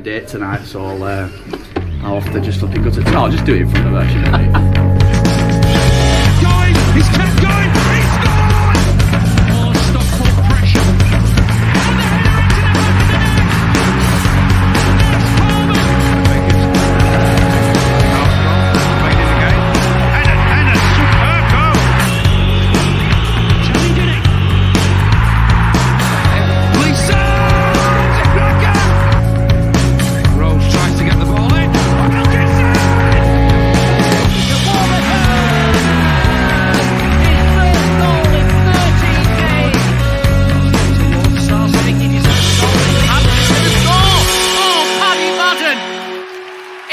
date tonight, so I'll have to just look good to I'll just do it in front of her, shouldn't I? He's kept going! He scored! Oh, Stockport pressure. And a superb goal! Charlie did it! Lisa! Rose tries to get the ball in. Wilkinson!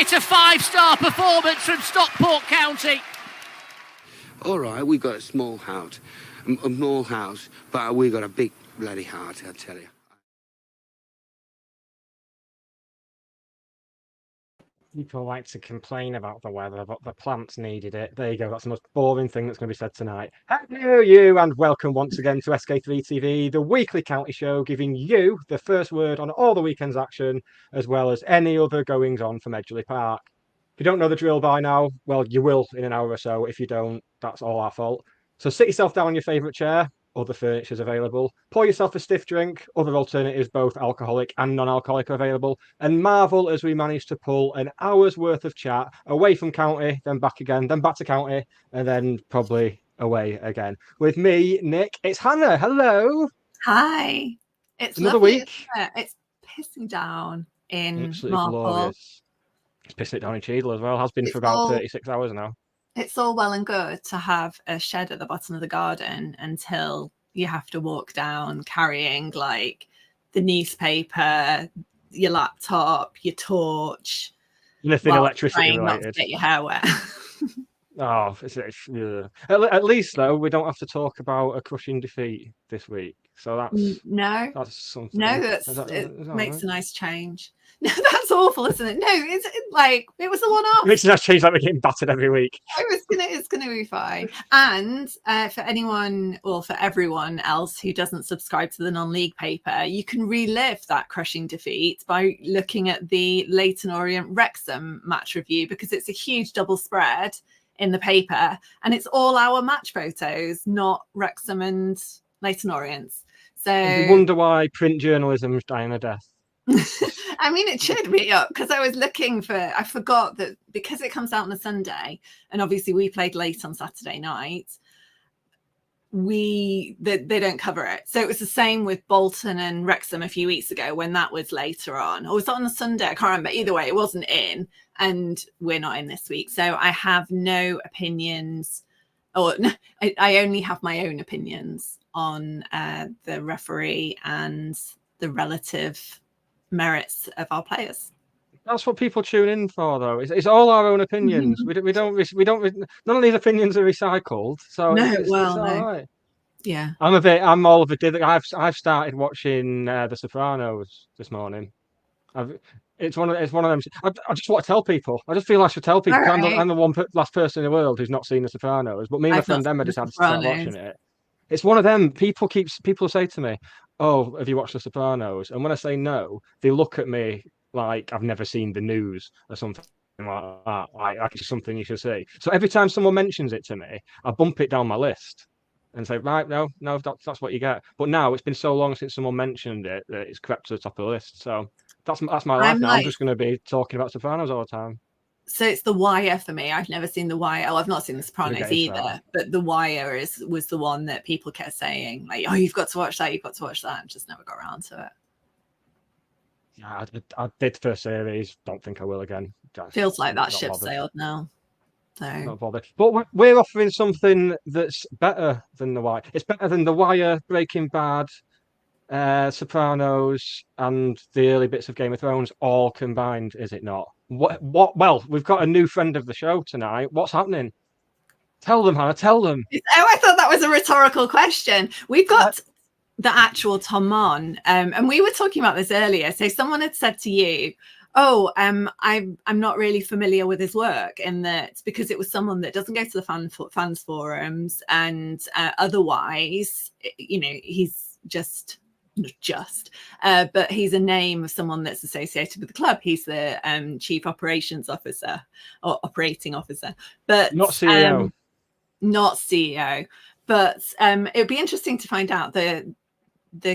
It's a 5-star performance from Stockport County. All right, we've got a small house, but we've got a big bloody heart, I tell you. People like to complain about the weather, but the plants needed it. There you go. That's the most boring thing that's going to be said tonight. Hello, you, and welcome once again to SK3 TV, the weekly county show, giving you the first word on all the weekend's action, as well as any other goings-on from Edgeley Park. If you don't know the drill by now, well, you will in an hour or so. If you don't, that's all our fault. So sit yourself down in your favourite chair. Other furniture is available. Pour yourself a stiff drink. Other alternatives, both alcoholic and non-alcoholic, are available. And marvel as we manage to pull an hour's worth of chat away from county, then back again, then back to county, and then probably away again. With me, Nick, it's Hannah. Hello. Hi. It's another lovely, week. isn't it? It's pissing down in Absolutely Marple. glorious. It's pissing it down in Cheadle as well. Has been It's for about all- 36 hours now. It's all well and good to have a shed at the bottom of the garden until you have to walk down carrying like the newspaper, your laptop, your torch. Nothing while electricity trying not to related. get your hair wet. Oh, yeah. At least though, we don't have to talk about a crushing defeat this week. So that's something. No, Is it that makes right? a nice change. No, that's awful, isn't it? No, it's like it was a one-off. It makes a nice change, like we're getting battered every week. It's gonna be fine. And for anyone or for everyone else who doesn't subscribe to the non-league paper, you can relive that crushing defeat by looking at the Leyton Orient Wrexham match review, because it's a huge double spread in the paper and it's all our match photos, not Wrexham and Leyton Orient's. So You wonder why print journalism is dying a death. I mean, it should be up, because I was looking for, I forgot that because it comes out on a Sunday, and obviously we played late on Saturday night, they don't cover it. So it was the same with Bolton and Wrexham a few weeks ago when that was later on. Or was that on a Sunday? I can't remember. Either way, it wasn't in, and we're not in this week. So I have no opinions, or I only have my own opinions on the referee and the relative merits of our players. That's what people tune in for, though. It's all our own opinions. we don't. None of these opinions are recycled. So No, it's all right. Yeah. I'm all of a div. I've started watching The Sopranos this morning. It's one of them. I just want to tell people. I just feel I should tell people. Right. I'm the last person in the world who's not seen The Sopranos. But me and my friend Emma just had to start watching it. It's one of them. People say to me, "Oh, have you watched The Sopranos?" And when I say no, they look at me like I've never seen the news or something like that. Like it's something you should see. So every time someone mentions it to me, I bump it down my list and say, "Right, no, that's what you get." But now it's been so long since someone mentioned it that it's crept to the top of the list. So that's my life now. I'm just going to be talking about Sopranos all the time. So it's The Wire for me. I've never seen The Wire. Oh, I've not seen The Sopranos either. But The Wire was the one that people kept saying, like, "Oh, you've got to watch that. You've got to watch that." I just never got around to it. Yeah, I did the first series. Don't think I will again. Feels like that ship sailed now. So not bothered. But we're offering something that's better than The Wire. It's better than The Wire, Breaking Bad, Sopranos, and the early bits of Game of Thrones all combined, is it not? What? Well, we've got a new friend of the show tonight. What's happening? Tell them, Hannah. Tell them. Oh, I thought that was a rhetorical question. We've got the actual Tom Mahon, and we were talking about this earlier. So someone had said to you, "Oh, I'm not really familiar with his work," in that because it was someone that doesn't go to the fans forums, and otherwise, you know, he's just just, but he's a name of someone that's associated with the club. He's the chief operations officer or operating officer, but Not CEO. Not CEO. But it would be interesting to find out the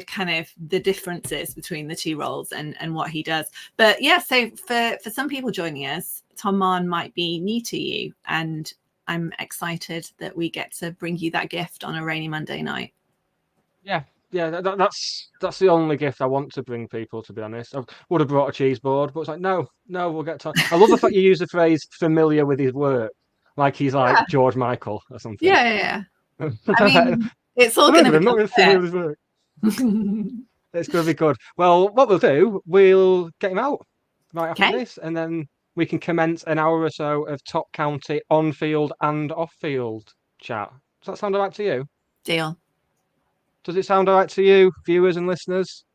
kind of the differences between the two roles and what he does. But yeah, so for some people joining us, Tom Mahon might be new to you, and I'm excited that we get to bring you that gift on a rainy Monday night. Yeah, that's the only gift I want to bring people, to be honest. I would have brought a cheese board, but it's like, no, we'll get to. I love the fact you use the phrase familiar with his work, like he's like George Michael or something. Yeah. I mean, it's all going to be. Not really familiar with his work. It's going to be good. Well, what we'll do, we'll get him out right after this, and then we can commence an hour or so of top county on-field and off-field chat. Does that sound all right to you? Deal. Does it sound all right to you, viewers and listeners?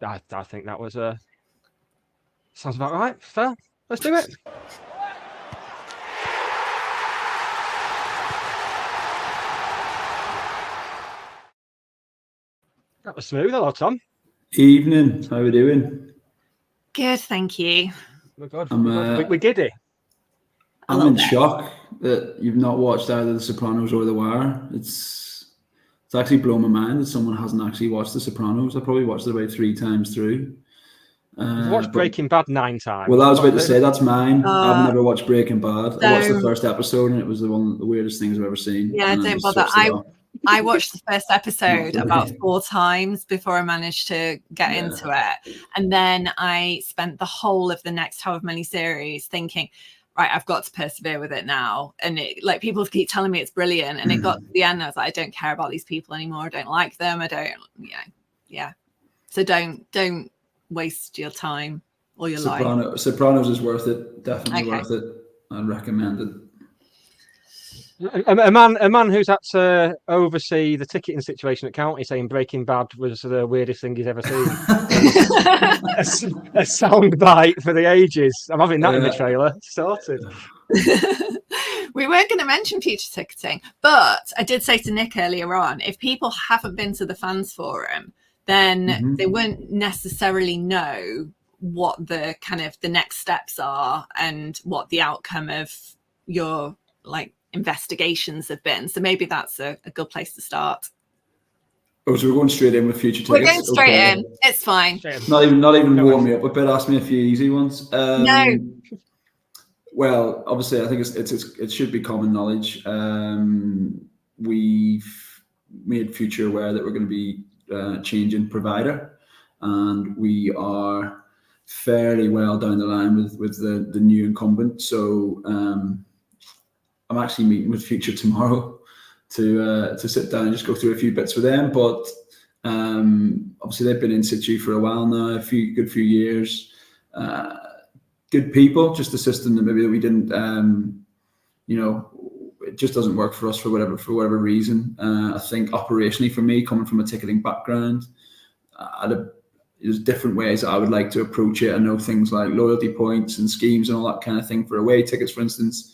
I think that was sounds about right. Fair. Let's do it. That was smooth. Hello, Tom. Evening. How are we doing? Good, thank you. We're good. We're giddy. I'm in shock that you've not watched either The Sopranos or The Wire. It's actually blown my mind that someone hasn't actually watched The Sopranos. I probably watched it about 3 times through. I've watched Breaking Bad 9 times. Well, I was about to say that's mine. I've never watched Breaking Bad. I watched the first episode and it was the weirdest things I've ever seen. Yeah, don't bother. I watched the first episode about 4 times before I managed to get into it. And then I spent the whole of the next however many series thinking, right, I've got to persevere with it now. And it, like, people keep telling me it's brilliant. And it got to the end, I was like, I don't care about these people anymore. I don't like them. I don't, yeah. So don't waste your time or your life. Sopranos is worth it. Definitely worth it. I'd recommend it. A man who's had to oversee the ticketing situation at County, saying Breaking Bad was the weirdest thing he's ever seen. a sound bite for the ages. I'm having that in the trailer. Sorted. We weren't going to mention future ticketing, but I did say to Nick earlier on, if people haven't been to the fans forum, then they won't necessarily know what the kind of the next steps are and what the outcome of your investigations have been. So maybe that's a good place to start. Oh, so we're going straight in with future tickets. We're going straight in. It's fine. Not even warm me up a bit. Ask me a few easy ones. No. Well, obviously, I think it should be common knowledge. We've made Future aware that we're going to be changing provider, and we are fairly well down the line with the new incumbent. So I'm actually meeting with Future tomorrow to sit down and just go through a few bits with them. But obviously they've been in situ for a while now, a good few years. Good people, just a system that maybe we didn't, it just doesn't work for us for whatever reason. I think operationally for me, coming from a ticketing background, there's different ways that I would like to approach it. I know things like loyalty points and schemes and all that kind of thing for away tickets, for instance,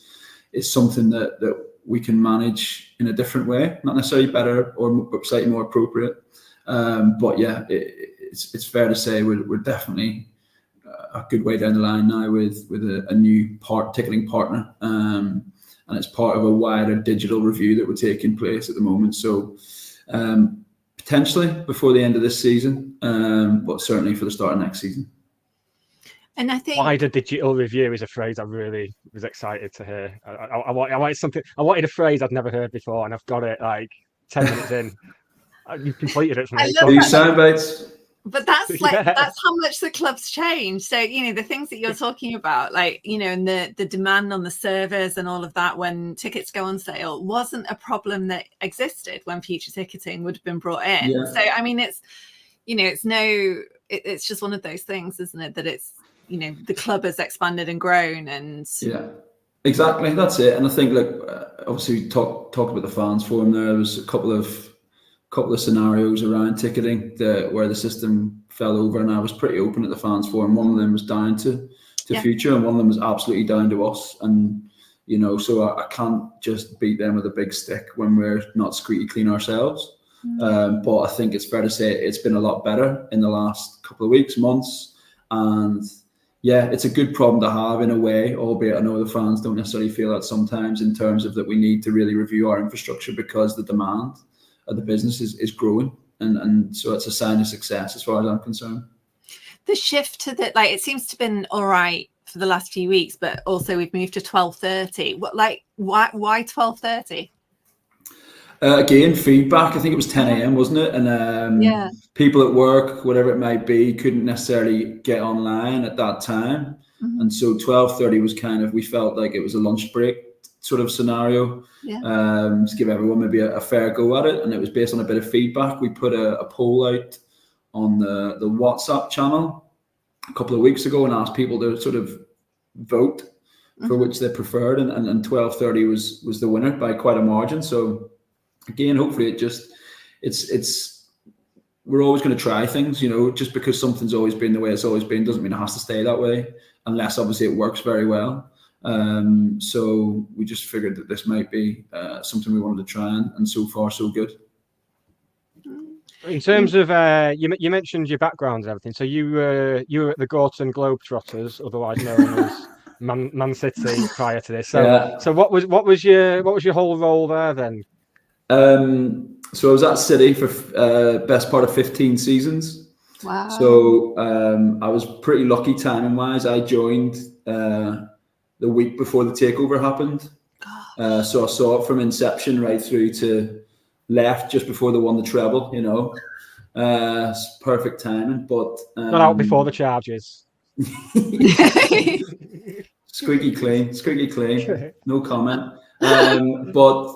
is something that we can manage in a different way, not necessarily better or slightly more appropriate. But yeah, it's fair to say we're definitely a good way down the line now with a new ticketing partner. And it's part of a wider digital review that we're taking place at the moment. So potentially before the end of this season, but certainly for the start of next season. And I think wider digital review is a phrase I really was excited to hear. I wanted something. I wanted a phrase I'd never heard before, and I've got it 10 minutes in. You've completed it for me. These sound bites. But that's that's how much the club's changed. So, the things that you're talking about, and the demand on the servers and all of that when tickets go on sale wasn't a problem that existed when future ticketing would have been brought in. Yeah. So, I mean, it's just one of those things, isn't it? That it's, the club has expanded and grown and yeah, exactly. That's it. And I think obviously talked about the fans forum there was a couple of scenarios around ticketing where the system fell over, and I was pretty open at the fans forum. One of them was down to Future, and one of them was absolutely down to us. And so I can't just beat them with a big stick when we're not squeaky clean ourselves. But I think it's fair to say it's been a lot better in the last couple of weeks, months. And yeah, it's a good problem to have in a way, albeit I know the fans don't necessarily feel that sometimes, in terms of that we need to really review our infrastructure because the demand of the business is growing. And so it's a sign of success as far as I'm concerned. The shift to it seems to have been all right for the last few weeks, but also we've moved to 12:30. Why 12:30? Again, feedback. I think it was 10 a.m, wasn't it? And people at work, whatever it might be, couldn't necessarily get online at that time. And so 12:30 was kind of, we felt like it was a lunch break sort of scenario, to give everyone maybe a fair go at it. And it was based on a bit of feedback. We put a poll out on the WhatsApp channel a couple of weeks ago and asked people to sort of vote for which they preferred. And 12:30 was the winner by quite a margin. So again, hopefully it's we're always going to try things, just because something's always been the way it's always been doesn't mean it has to stay that way, unless obviously it works very well. So we just figured that this might be something we wanted to try, and so far so good. In terms of you mentioned your background and everything, so you were at the Gorton Globetrotters, otherwise known as Man City, prior to this. So what was your whole role there then? So I was at City for best part of 15 seasons. Wow. So I was pretty lucky timing wise. I joined the week before the takeover happened. So I saw it from inception right through to left just before they won the treble, it's perfect timing. But not out before the charges. Squeaky clean, no comment. But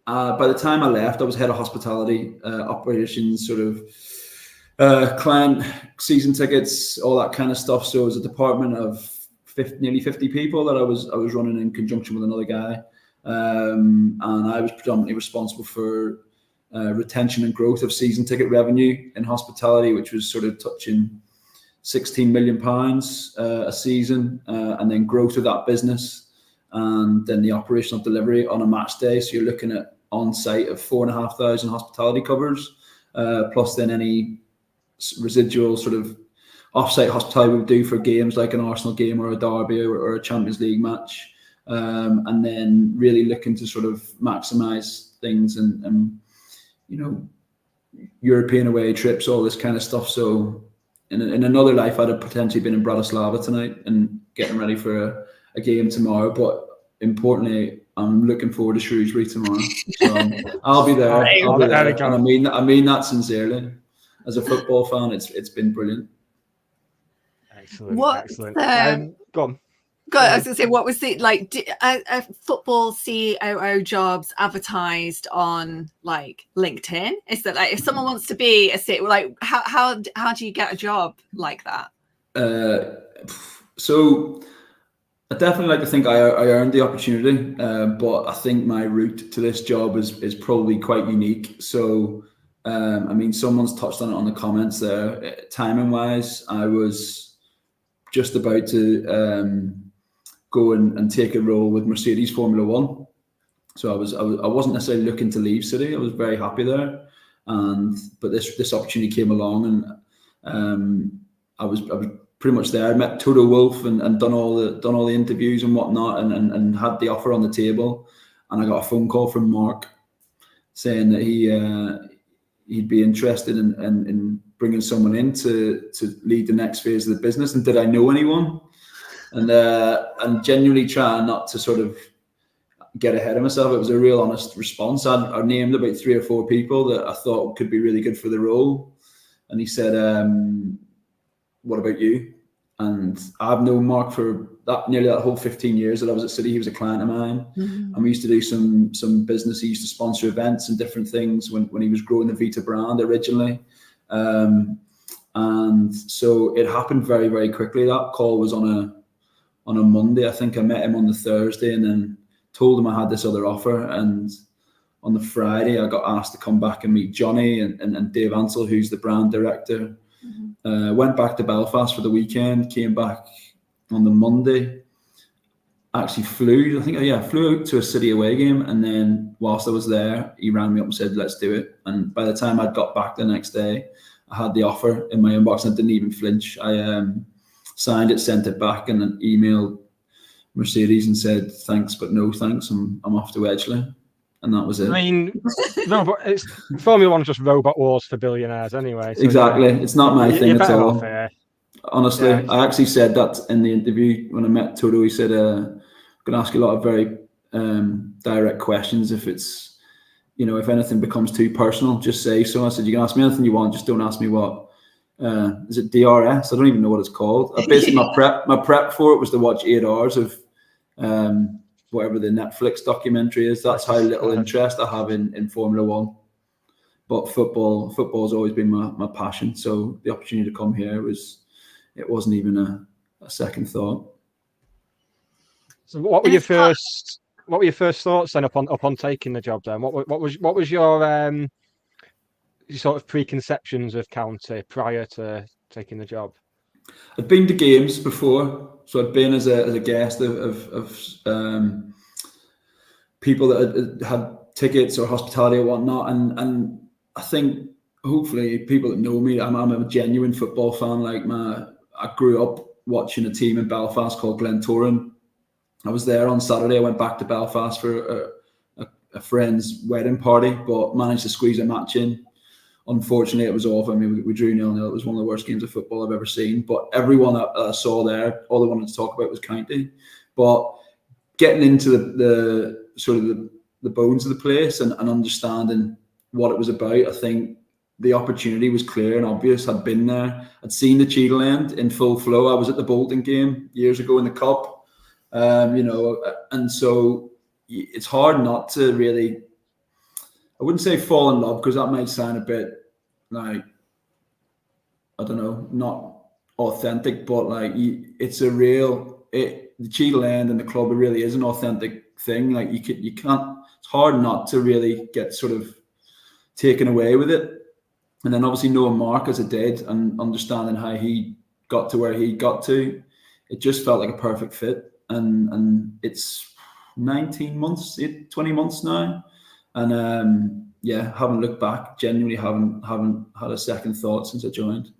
by the time I left, I was head of hospitality, operations, sort of client season tickets, all that kind of stuff. So it was a department of nearly 50 people that I was running in conjunction with another guy, and I was predominantly responsible for retention and growth of season ticket revenue in hospitality, which was sort of touching £16 million a season, and then growth of that business, and then the operational delivery on a match day. So you're looking at on site of 4,500 hospitality covers, plus then any residual sort of off-site hospitality we would do for games like an Arsenal game or a derby or a Champions League match, and then really looking to sort of maximise things and European away trips, all this kind of stuff. So in another life, I'd have potentially been in Bratislava tonight and getting ready for a game tomorrow. But importantly, I'm looking forward to Shrewsbury tomorrow. So I'll be there. I'll be there. And I mean that sincerely. As a football fan, it's been brilliant. Excellent. Go on. I was going to say, what was the football COO jobs advertised on LinkedIn? Is that if someone wants to be how do you get a job like that? So I definitely like to think I earned the opportunity, but I think my route to this job is probably quite unique. So someone's touched on it on the comments there. Timing wise, I was just about to go and take a role with Mercedes Formula One. So I wasn't necessarily looking to leave City. I was very happy there, but this opportunity came along, and I was pretty much there. I met Toto Wolff and done all the interviews and whatnot, and had the offer on the table, and I got a phone call from Mark saying that he'd be interested in bringing someone in to lead the next phase of the business, and did I know anyone? And genuinely trying not to sort of get ahead of myself. It was a real honest response. I named about 3 or 4 people that I thought could be really good for the role. And he said, what about you? And I've known Mark for nearly that whole 15 years that I was at City. He was a client of mine. Mm-hmm. And we used to do some business. He used to sponsor events and different things when he was growing the Vita brand originally. And so it happened very, very quickly. That call was on a Monday. I think I met him on the Thursday and then told him I had this other offer. And on the Friday, I got asked to come back and meet Johnny and Dave Ansell, who's the brand director. Mm-hmm. Went back to Belfast for the weekend, came back on the Monday. actually flew out to a City away game, and then whilst I was there, he rang me up and said, let's do it. And by the time I got back the next day, I had the offer in my inbox and I didn't even flinch. I signed it, sent it back, and then emailed Mercedes and said, thanks, but no thanks. I'm off to Edgeley. And that was it. I mean, no, but it's Formula One's just robot wars for billionaires anyway. So exactly. It's not my thing at all. Honestly, yeah. I actually said that in the interview when I met Toto. He said, I'm going to ask you a lot of very direct questions. If it's, if anything becomes too personal, just say so. I said, you can ask me anything you want, just don't ask me what. Is it DRS? I don't even know what it's called. Basically, my prep for it was to watch 8 hours of whatever the Netflix documentary is. That's how little interest I have in Formula One. But football's always been my passion. So the opportunity to come here wasn't even a second thought. So what were your first thoughts then upon taking the job then? What was your sort of preconceptions of County prior to taking the job? I'd been to games before, so I'd been as a guest of people that had tickets or hospitality or whatnot, and I think hopefully people that know me, I'm a genuine football fan. I grew up watching a team in Belfast called Glentoran. I was there on Saturday. I went back to Belfast for a friend's wedding party, but managed to squeeze a match in. Unfortunately, it was off. I mean, we drew 0-0. It was one of the worst games of football I've ever seen. But everyone that I saw there, all they wanted to talk about was County. But getting into the sort of the bones of the place and understanding what it was about, I think the opportunity was clear and obvious. I'd been there. I'd seen the Cheadle end in full flow. I was at the Bolton game years ago in the Cup, and so it's hard not to really, I wouldn't say fall in love, because that might sound a bit like, I don't know, not authentic, but it's the Cheadle end and the club, it really is an authentic thing. You can't, it's hard not to really get sort of taken away with it. And then obviously knowing Mark as I did and understanding how he got to where he got to, it just felt like a perfect fit. And it's 20 months now. And haven't looked back. Genuinely haven't had a second thought since I joined.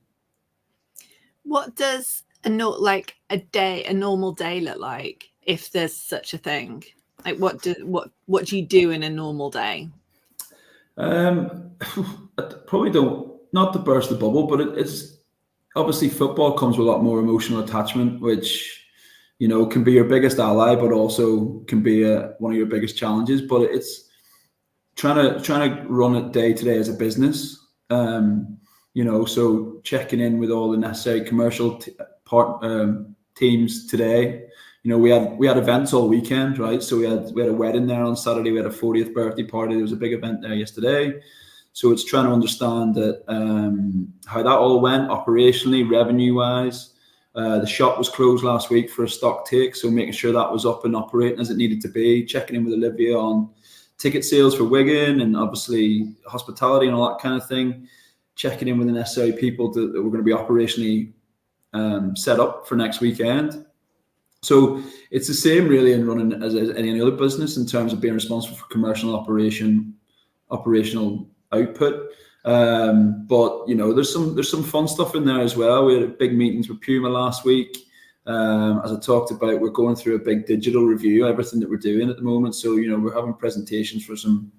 What does a normal day look like, if there's such a thing? What do you do in a normal day? I probably don't, not to burst the bubble, but it's obviously football comes with a lot more emotional attachment, which can be your biggest ally, but also can be one of your biggest challenges. But it's trying to run it day to day as a business. So checking in with all the necessary commercial teams today. We had events all weekend, right? So we had a wedding there on Saturday. We had a 40th birthday party. There was a big event there yesterday. So it's trying to understand that how that all went operationally, revenue wise. The shop was closed last week for a stock take, so making sure that was up and operating as it needed to be. Checking in with Olivia on ticket sales for Wigan and obviously hospitality and all that kind of thing. Checking in with the necessary people that were going to be operationally set up for next weekend. So it's the same really in running as any other business in terms of being responsible for commercial operational output. But there's some fun stuff in there as well. We had big meetings with Puma last week. As I talked about, we're going through a big digital review, everything that we're doing at the moment. So we're having presentations for some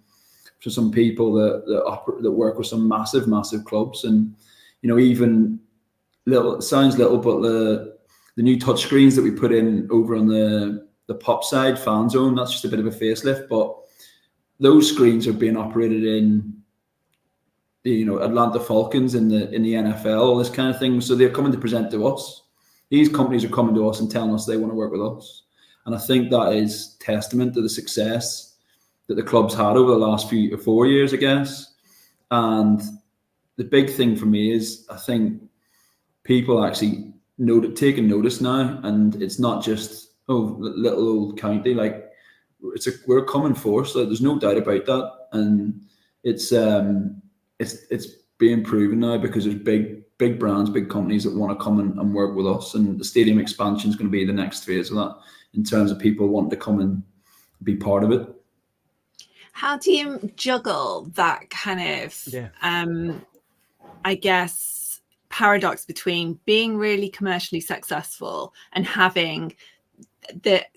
people that work with some massive clubs, and even little, it sounds little, but the new touch screens that we put in over on the pop side fan zone, that's just a bit of a facelift, but those screens are being operated in Atlanta Falcons in the NFL, all this kind of thing. So they're coming to present to us. These companies are coming to us and telling us they want to work with us. And I think that is testament to the success that the club's had over the last 4 years, I guess. And the big thing for me is I think people actually taking notice now, and it's not just little old County. We're a common force. There's no doubt about that, and it's being proven now because there's big brands, big companies that want to come and work with us, and the stadium expansion is going to be the next phase of that. in terms of people wanting to come and be part of it. How do you juggle that kind of, I guess, paradox between being really commercially successful and having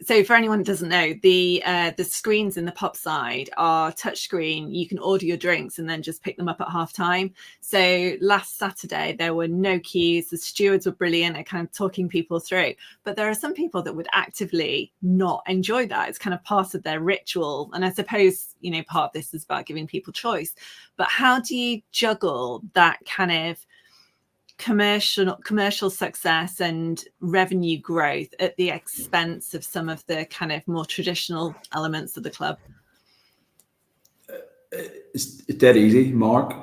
so for anyone who doesn't know, the screens in the pub side are touchscreen. You can order your drinks and then just pick them up at half time. So last Saturday there were no queues. The stewards were brilliant at kind of talking people through, but there are some people that would actively not enjoy that. It's kind of part of their ritual, and I suppose, you know, part of this is about giving people choice. But how do you juggle that kind of commercial success and revenue growth at the expense of some of the kind of more traditional elements of the club? It's dead easy, Mark.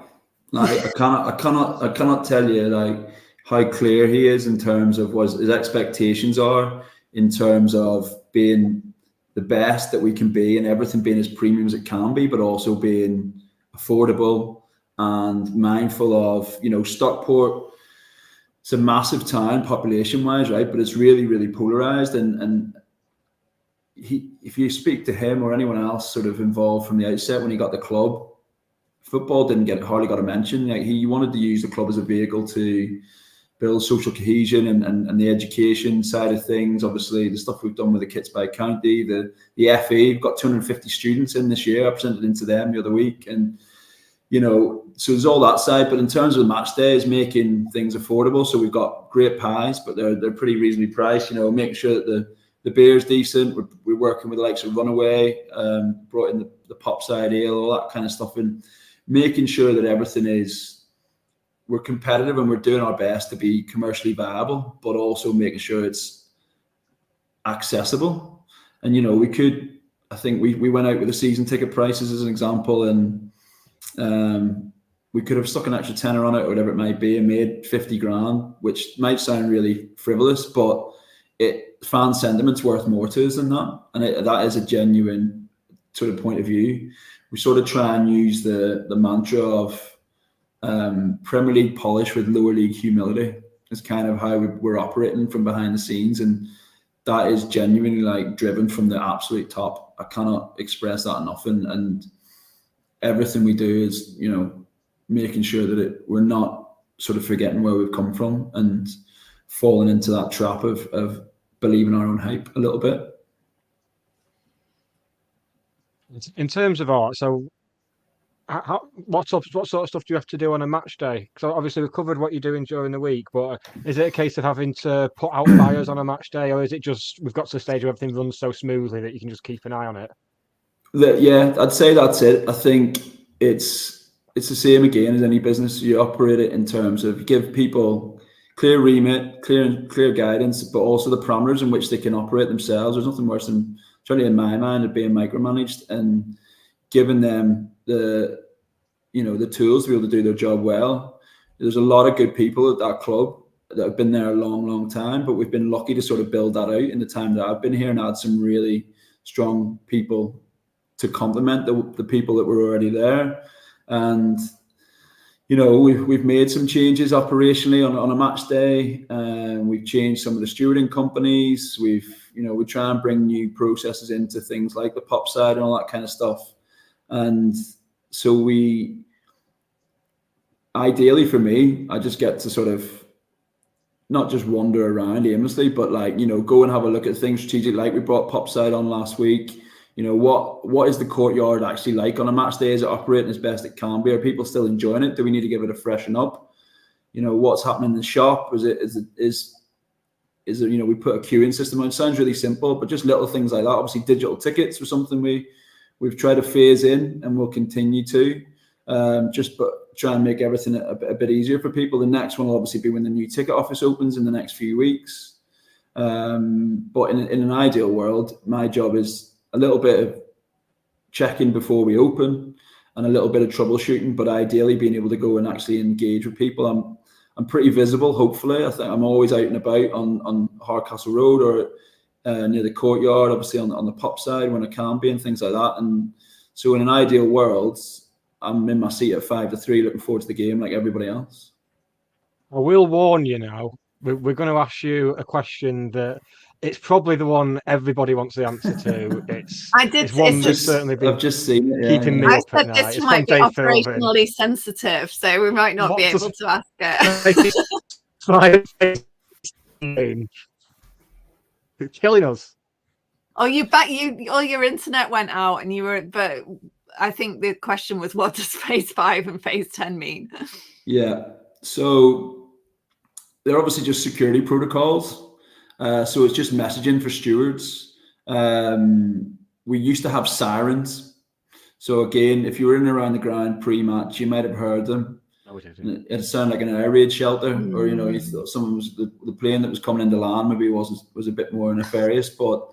Like I cannot tell you like how clear he is in terms of what his expectations are, in terms of being the best that we can be and everything being as premium as it can be, but also being affordable and mindful of, you know, Stockport. It's a massive town population-wise, right? But it's really, really polarised. And if you speak to him or anyone else sort of involved from the outset when he got the club, football hardly got a mention. Like he wanted to use the club as a vehicle to build social cohesion and the education side of things. Obviously, the stuff we've done with the Kits by County, the FE, we've got 250 students in this year. I presented into them the other week, and you know, so there's all that side. But in terms of the match days, making things affordable. So we've got great pies, but they're pretty reasonably priced. You know, making sure that the beer's decent. We're working with the likes of Runaway, brought in the pop side ale, all that kind of stuff, and making sure that everything we're competitive and we're doing our best to be commercially viable, but also making sure it's accessible. And you know, I think we went out with the season ticket prices as an example, and we could have stuck an extra tenner on it or whatever it might be and made 50 grand, which might sound really frivolous, but fan sentiment's worth more to us than that. And that is a genuine sort of point of view. We sort of try and use the mantra of Premier League polish with lower league humility. Is kind of how we're operating from behind the scenes, and that is genuinely like driven from the absolute top. I cannot express that enough, and everything we do is, you know, making sure that we're not sort of forgetting where we've come from and falling into that trap of believing our own hype a little bit. In terms of art, so what sort of stuff do you have to do on a match day? Because obviously we've covered what you're doing during the week, but is it a case of having to put out fires on a match day, or is it just we've got to the stage where everything runs so smoothly that you can just keep an eye on it? Yeah, I'd say that's it. I think it's the same again as any business. You operate it in terms of give people clear remit, clear guidance, but also the parameters in which they can operate themselves. There's nothing worse than, certainly in my mind, of being micromanaged, and giving them the tools to be able to do their job well. There's a lot of good people at that club that have been there a long, long time, but we've been lucky to sort of build that out in the time that I've been here and add some really strong people to complement the people that were already there. And you know, we've made some changes operationally on a match day, and we've changed some of the stewarding companies. We try and bring new processes into things like the pop side and all that kind of stuff. And so ideally for me, I just get to sort of not just wander around aimlessly, but like, you know, go and have a look at things strategic. Like we brought pop side on last week. You know, what is the courtyard actually like on a match day? Is it operating as best it can be? Are people still enjoying it? Do we need to give it a freshen up? You know, what's happening in the shop? Is there, you know, we put a queuing system on. It sounds really simple, but just little things like that. Obviously, digital tickets was something we've tried to phase in, and we'll continue to but try and make everything a bit easier for people. The next one will obviously be when the new ticket office opens in the next few weeks. But in an ideal world, my job is a little bit of checking before we open and a little bit of troubleshooting, but ideally being able to go and actually engage with people. I'm pretty visible, hopefully. I think I'm always out and about on Hardcastle Road or near the courtyard, obviously on the pop side when I can be, and things like that. And so in an ideal world, I'm in my seat at 5 to 3 looking forward to the game like everybody else. I will warn you now, we're going to ask you a question that It's probably the one everybody wants the answer to. It's it's one that's just- certainly been I've just seen it. keeping me I up at said night. this It's might from be Dave Philbin. operationally sensitive, so we might not be What able does- to ask it. Killing us. Oh, your internet went out, and you were. But I think the question was, what does phase 5 and phase 10 mean? Yeah. So they're obviously just security protocols. So it's just messaging for stewards. We used to have sirens. So again, if you were in and around the ground pre-match, you might have heard them. No, we didn't. It sounded like an air raid shelter, or you thought someone was the plane that was coming into land maybe was a bit more nefarious, but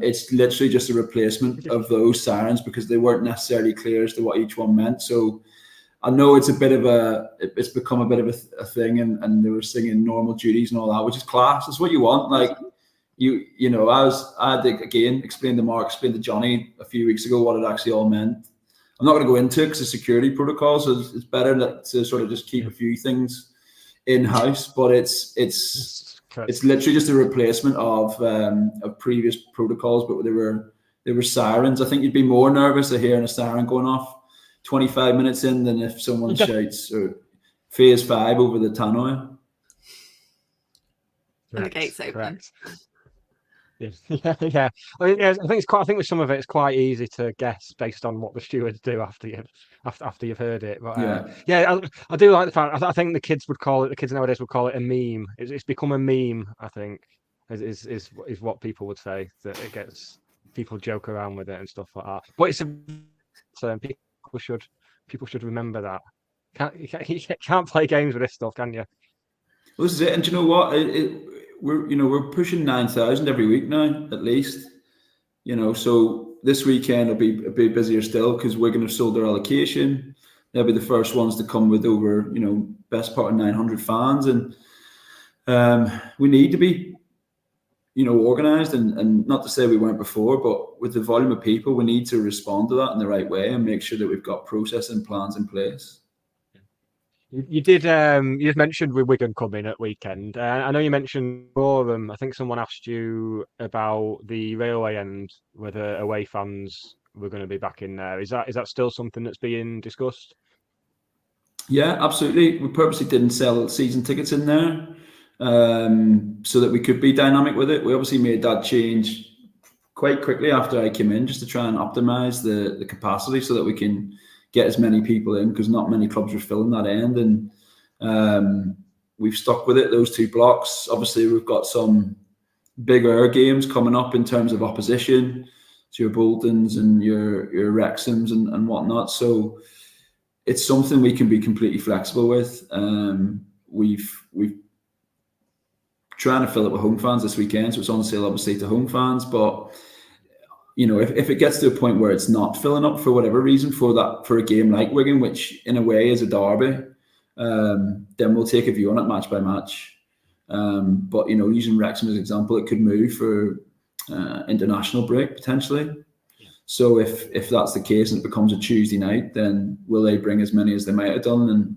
it's literally just a replacement of those sirens because they weren't necessarily clear as to what each one meant. So I know it's become a bit of a thing, and they were singing normal duties and all that, which is class. It's what you want. Like you know, I had to again explain to Johnny a few weeks ago what it actually all meant. I'm not going to go into it because it's security protocols, so it's better to sort of just keep a few things in house. But it's literally just a replacement of previous protocols, but they were sirens. I think you'd be more nervous of hearing a siren going off 25 minutes in than if someone shouts or phase 5 over the tannoy. And the gates open. Correct. Yeah. I think with some of it, it's quite easy to guess based on what the stewards do after you've heard it. But I do like the fact. I think the kids nowadays would call it a meme. It's become a meme. I think is what people would say, that it gets people joke around with it and stuff like that. But it's a term. People should remember that. You can't play games with this stuff, can you? Well, this is it. And do you know what? We're pushing 9,000 every week now, at least. So this weekend will be a bit busier still because Wigan have sold their allocation. They'll be the first ones to come with over, best part of 900 fans, and we need to be, organised. And not to say we weren't before, but with the volume of people, we need to respond to that in the right way and make sure that we've got process and plans in place. You did. You mentioned with Wigan coming at weekend. I know you mentioned Forum. I think someone asked you about the railway end, whether away fans were going to be back in there. Is that still something that's being discussed? Yeah, absolutely. We purposely didn't sell season tickets in there, so that we could be dynamic with it. We obviously made that change quite quickly after I came in, just to try and optimize the capacity so that we can get as many people in, because not many clubs are filling that end, and we've stuck with it, those 2 blocks. Obviously, we've got some bigger games coming up in terms of opposition, so your Boltons and your Wrexhams and whatnot. So it's something we can be completely flexible with. We've trying to fill it with home fans this weekend, so it's on sale obviously to home fans, but if it gets to a point where it's not filling up for whatever reason for a game like Wigan, which in a way is a derby, then we'll take a view on it match by match. But using Wrexham as an example, it could move for international break potentially. So if that's the case and it becomes a Tuesday night, then will they bring as many as they might have done and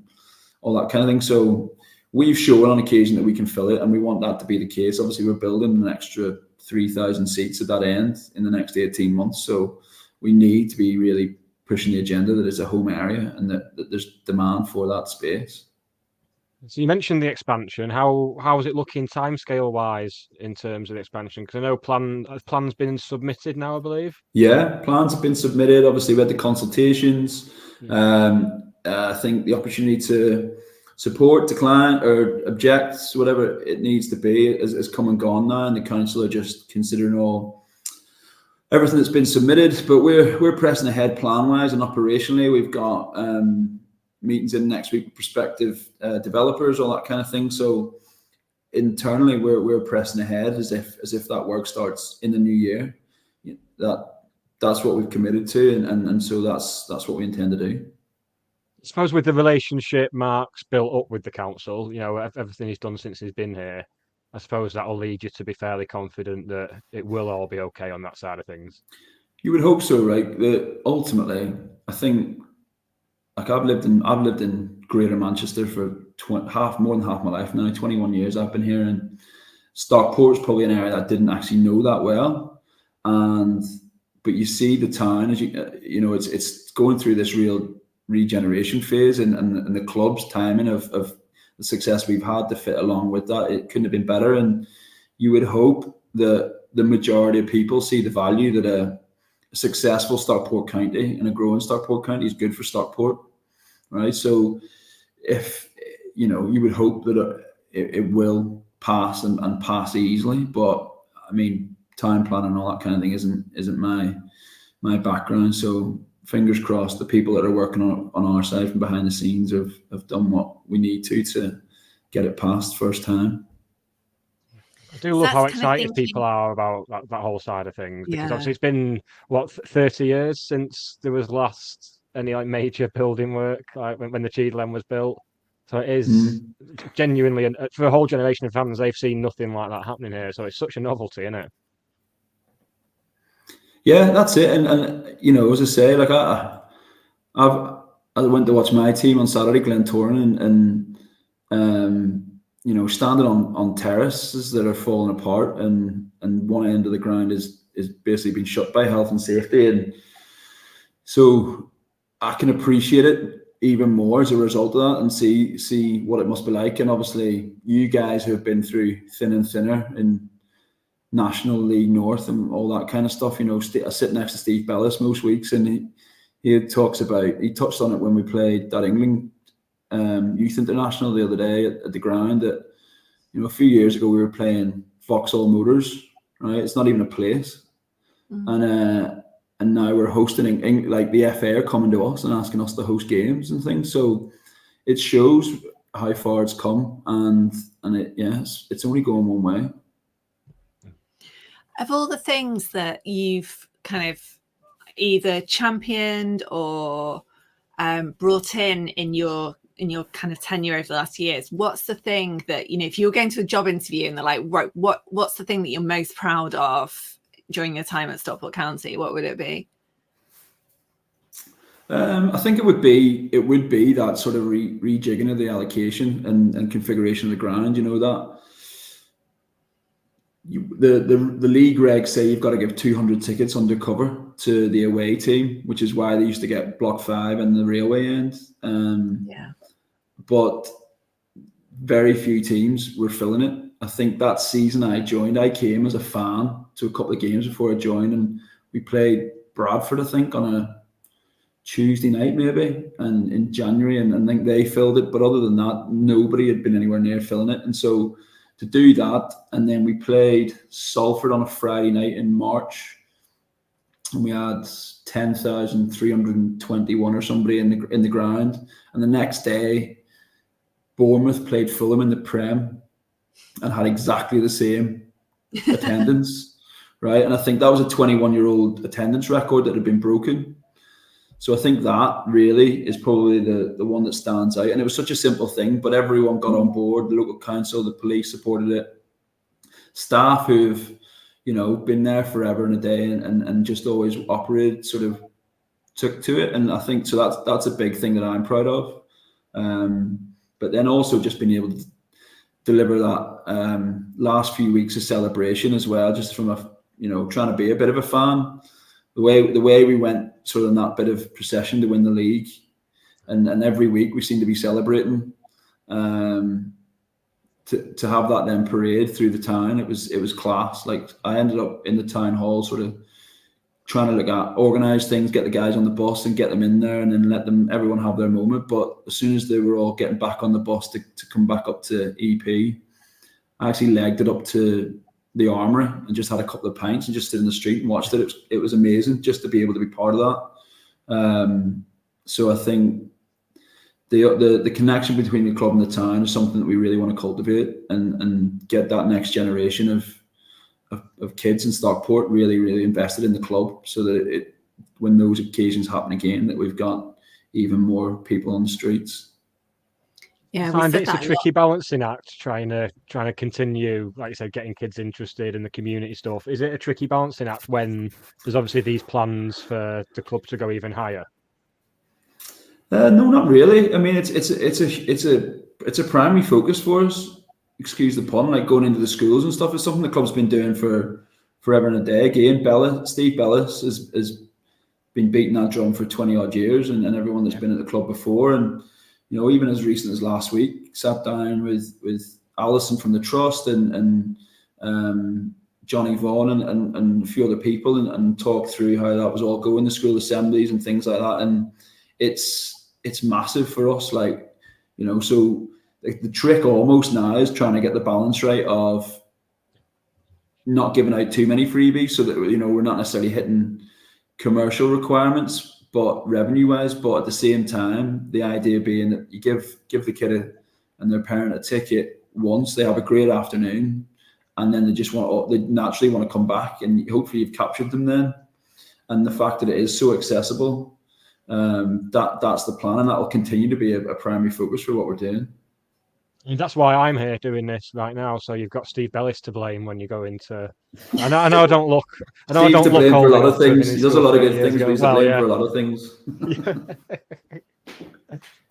all that kind of thing? So we've shown on occasion that we can fill it, and we want that to be the case. Obviously, we're building an extra 3,000 seats at that end in the next 18 months. So we need to be really pushing the agenda that it's a home area and that there's demand for that space. So you mentioned the expansion. How is it looking timescale wise in terms of the expansion? Because I know plans been submitted now, I believe. Yeah, plans have been submitted. Obviously, we had the consultations. I think the opportunity to support, decline, or object, whatever it needs to be, is come and gone now, and the council are just considering everything that's been submitted. But we're pressing ahead plan wise and operationally. We've got meetings in next week with prospective developers, all that kind of thing. So internally, we're pressing ahead as if that work starts in the new year. That's what we've committed to, and so that's what we intend to do. I suppose with the relationship Mark's built up with the council, everything he's done since he's been here, I suppose that'll lead you to be fairly confident that it will all be okay on that side of things. You would hope so, right? That ultimately, I think, like I've lived in Greater Manchester for more than half my life now. 21 years I've been here, and Stockport's probably an area that I didn't actually know that well, but you see the town as you know, it's going through this real regeneration phase, and the club's timing of the success we've had to fit along with that, it couldn't have been better. And you would hope that the majority of people see the value that a successful Stockport County and a growing Stockport County is good for Stockport, right? So if, you know, you would hope that it will pass and pass easily, but I mean, time planning and all that kind of thing isn't my background. So fingers crossed, the people that are working on our side from behind the scenes have done what we need to get it passed first time. I do love how excited people are about that whole side of things, because obviously it's been 30 years since there was last any like major building work, like when the Cheadle End was built. So it is genuinely, for a whole generation of fans, they've seen nothing like that happening here. So it's such a novelty, isn't it? Yeah, that's it. And you know, as I say, like I went to watch my team on Saturday, Glentoran, and you know, standing on terraces that are falling apart, and one end of the ground is basically been shut by health and safety, and so I can appreciate it even more as a result of that, and see what it must be like. And obviously, you guys who have been through thin and thinner in National League North and all that kind of stuff, you know, I sit next to Steve Bellis most weeks, and he touched on it when we played that England Youth International the other day at the ground, that, you know, a few years ago we were playing Vauxhall Motors, right? It's not even a place. And now we're hosting, like the FA are coming to us and asking us to host games and things. So it shows how far it's come, and it's only going one way. Of all the things that you've kind of either championed or brought in your kind of tenure over the last years, what's the thing that, you know, if you were going to a job interview and they're like, right, what's the thing that you're most proud of during your time at Stockport County, what would it be? I think it would be that sort of rejigging of the allocation and configuration of the ground. You know, that the league regs say you've got to give 200 tickets undercover to the away team, which is why they used to get Block 5 and the railway end. But very few teams were filling it. I think that season I joined, I came as a fan to a couple of games before I joined, and we played Bradford, I think, on a Tuesday night maybe, and in January, and I think they filled it. But other than that, nobody had been anywhere near filling it. And so to do that, and then we played Salford on a Friday night in March, and we had 10,321 or somebody in the ground. And the next day, Bournemouth played Fulham in the Prem and had exactly the same attendance, right? And I think that was a 21-year-old attendance record that had been broken. So I think that really is probably the one that stands out. And it was such a simple thing, but everyone got on board. The local council, the police supported it. Staff who've, you know, been there forever and a day and just always operated, sort of took to it. And I think, so that's a big thing that I'm proud of. But then also just being able to deliver that last few weeks of celebration as well, just from trying to be a bit of a fan. The way we went sort of in that bit of procession to win the league, and every week we seem to be celebrating. To have that then parade through the town, it was class. Like, I ended up in the town hall sort of trying to look at organise things, get the guys on the bus and get them in there, and then let everyone have their moment. But as soon as they were all getting back on the bus to come back up to EP, I actually legged it up to the Armoury and just had a couple of pints and just stood in the street and watched it. It was amazing just to be able to be part of that. So I think the connection between the club and the town is something that we really want to cultivate and get that next generation of kids in Stockport really, really invested in the club, so that when those occasions happen again, that we've got even more people on the streets. Yeah, I find it's a tricky balancing act trying to continue, like you said, getting kids interested in the community stuff. Is it a tricky balancing act when there's obviously these plans for the club to go even higher? No, not really. I mean, it's a primary focus for us. excuse the pun, like going into the schools and stuff is something the club's been doing for forever and a day. Again, Steve Bellis has been beating that drum for 20 odd years, and everyone that's been at the club before. And, you know, even as recent as last week, sat down with Alison from the Trust and Johnny Vaughan and a few other people and talked through how that was all going, the school assemblies and things like that. And it's massive for us, like, you know, so the trick almost now is trying to get the balance right of not giving out too many freebies so that, you know, we're not necessarily hitting commercial requirements, but revenue wise, but at the same time, the idea being that you give the kid and their parent a ticket once, they have a great afternoon, and then they naturally want to come back, and hopefully you've captured them then. And the fact that it is so accessible, that's the plan, and that will continue to be a primary focus for what we're doing. And that's why I'm here doing this right now. So you've got Steve Bellis to blame when you go into. I know I don't look. I know I don't look for a lot of old things. He does a lot of good things, but he's to blame yeah. for a lot of things.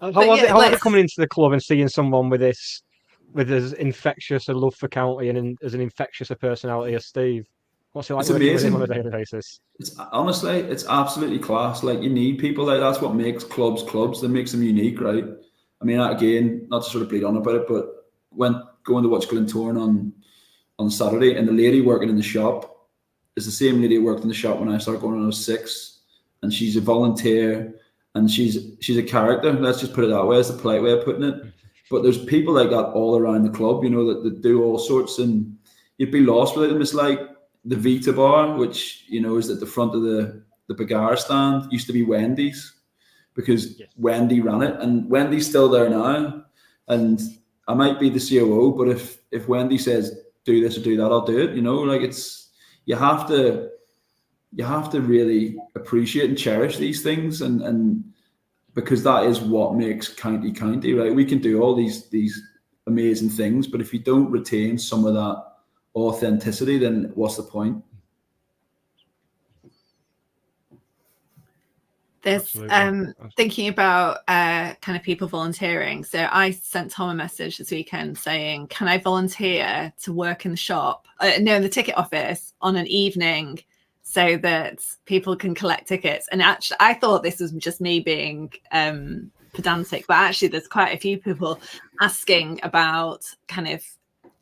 How was it coming into the club and seeing someone with as infectious a love for county and as an infectious a personality as Steve? What's it like working with him on a daily basis? Honestly, it's absolutely class. Like, you need people like that's what makes clubs. That makes them unique, right? I mean, again, not to sort of bleed on about it, but going to watch Glentoran on Saturday, and the lady working in the shop is the same lady who worked in the shop when I started going when I was 6, and she's a volunteer, and she's a character. Let's just put it that way. It's the polite way of putting it. But there's people like that all around the club, you know, that do all sorts, and you'd be lost without them. It's like the Vita Bar, which, you know, is at the front of the Bagar stand, used to be Wendy's, because Wendy ran it, and Wendy's still there now. And I might be the COO, but if Wendy says do this or do that, I'll do it. You know, like, it's you have to really appreciate and cherish these things, and because that is what makes county, right? We can do all these amazing things, but if you don't retain some of that authenticity, then what's the point? There's thinking about kind of people volunteering. So I sent Tom a message this weekend saying, can I volunteer to work in the shop, in the ticket office on an evening so that people can collect tickets? And actually, I thought this was just me being pedantic, but actually there's quite a few people asking about kind of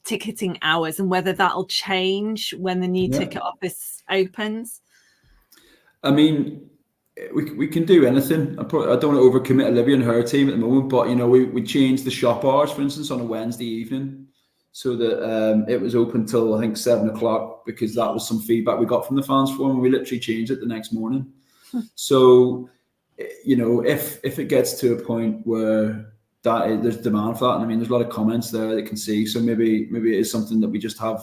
ticketing hours and whether that'll change when the new ticket office opens. I mean, we can do anything. I don't want to overcommit Olivia and her team at the moment, but, you know, we changed the shop hours, for instance, on a Wednesday evening, so that it was open till I think 7 o'clock, because that was some feedback we got from the fans forum, and we literally changed it the next morning. So, you know, if it gets to a point where there's demand for that, and I mean, there's a lot of comments there that can see, so maybe it is something that we just have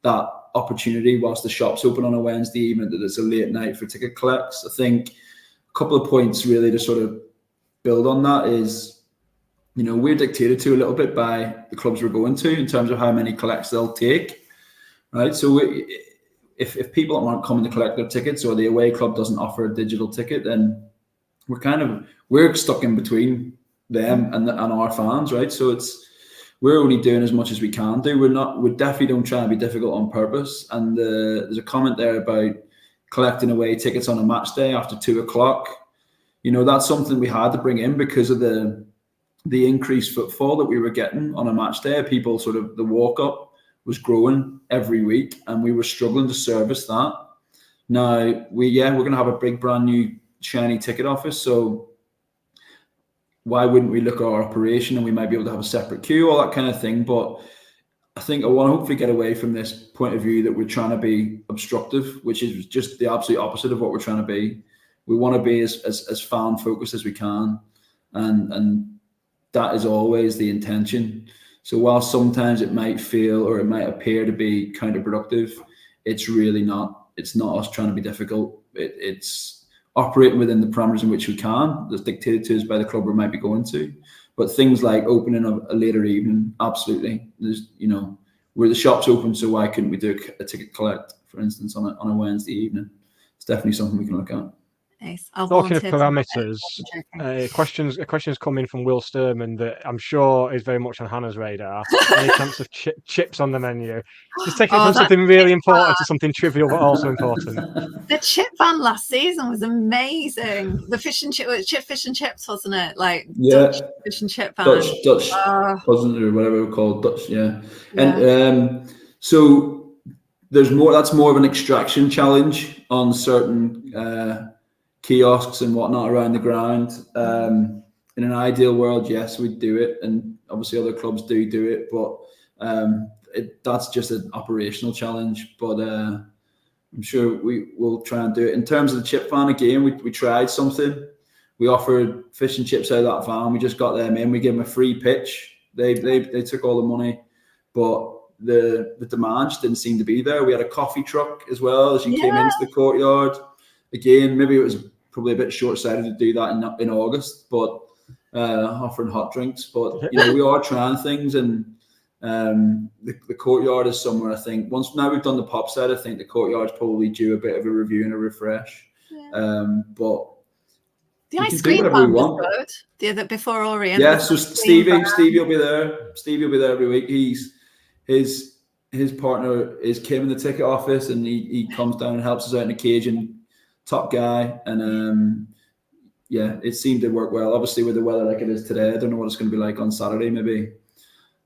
that opportunity whilst the shop's open on a Wednesday evening, that it's a late night for ticket collects. I think a couple of points really to sort of build on that is, you know, we're dictated to a little bit by the clubs we're going to in terms of how many collects they'll take, right? So if people aren't coming to collect their tickets, or the away club doesn't offer a digital ticket, then we're stuck in between them and our fans, right? So we're only doing as much as we can do. We definitely don't try and be difficult on purpose. And there's a comment there about collecting away tickets on a match day after 2 o'clock. You know, that's something we had to bring in because of the increased footfall that we were getting on a match day. People sort of, the walk up was growing every week, and we were struggling to service that. Now we're going to have a big brand new shiny ticket office. So why wouldn't we look at our operation, and we might be able to have a separate queue, all that kind of thing. But I think I want to hopefully get away from this point of view that we're trying to be obstructive, which is just the absolute opposite of what we're trying to be. We want to be as fan focused as we can, and that is always the intention. So while sometimes it might feel or it might appear to be counterproductive, it's really not. It's not us trying to be difficult. It's operating within the parameters in which we can, that's dictated to us by the club we might be going to. But things like opening a later evening, absolutely. There's, you know, where the shop's open, so why couldn't we do a ticket collect, for instance, on a Wednesday evening? It's definitely something we can look at. Ace. I'll Talking of volunteer parameters, to- a question's come in from Will Sturman that I'm sure is very much on Hannah's radar. Any chance of chips on the menu? Just taking it from that something really chip important ban. to something trivial but also important. The chip ban last season was amazing. The fish and chips, wasn't it? Like Dutch fish and chip ban. Dutch wasn't or whatever we call Dutch, yeah. Yeah. And so there's more. That's more of an extraction challenge on certain kiosks and whatnot around the ground. In an ideal world, yes, we'd do it, and obviously other clubs do it, but that's just an operational challenge. But I'm sure we will try and do it. In terms of the chip van, again, we tried something. We offered fish and chips out of that van. We just got them in. We gave them a free pitch. They took all the money, but the demand just didn't seem to be there. We had a coffee truck as well as you came into the courtyard. Again, maybe it was probably a bit short-sighted to do that in August, but offering hot drinks. But we are trying things, and the courtyard is somewhere. I think now we've done the pop side, I think the courtyard's probably due a bit of a review and a refresh. But the ice cream van was good. The other before Orient. Yeah, so Stevie will be there. Stevie will be there every week. His partner is Kim in the ticket office, and he comes down and helps us out on occasion. Top guy, and it seemed to work well. Obviously, with the weather like it is today, I don't know what it's going to be like on Saturday. Maybe,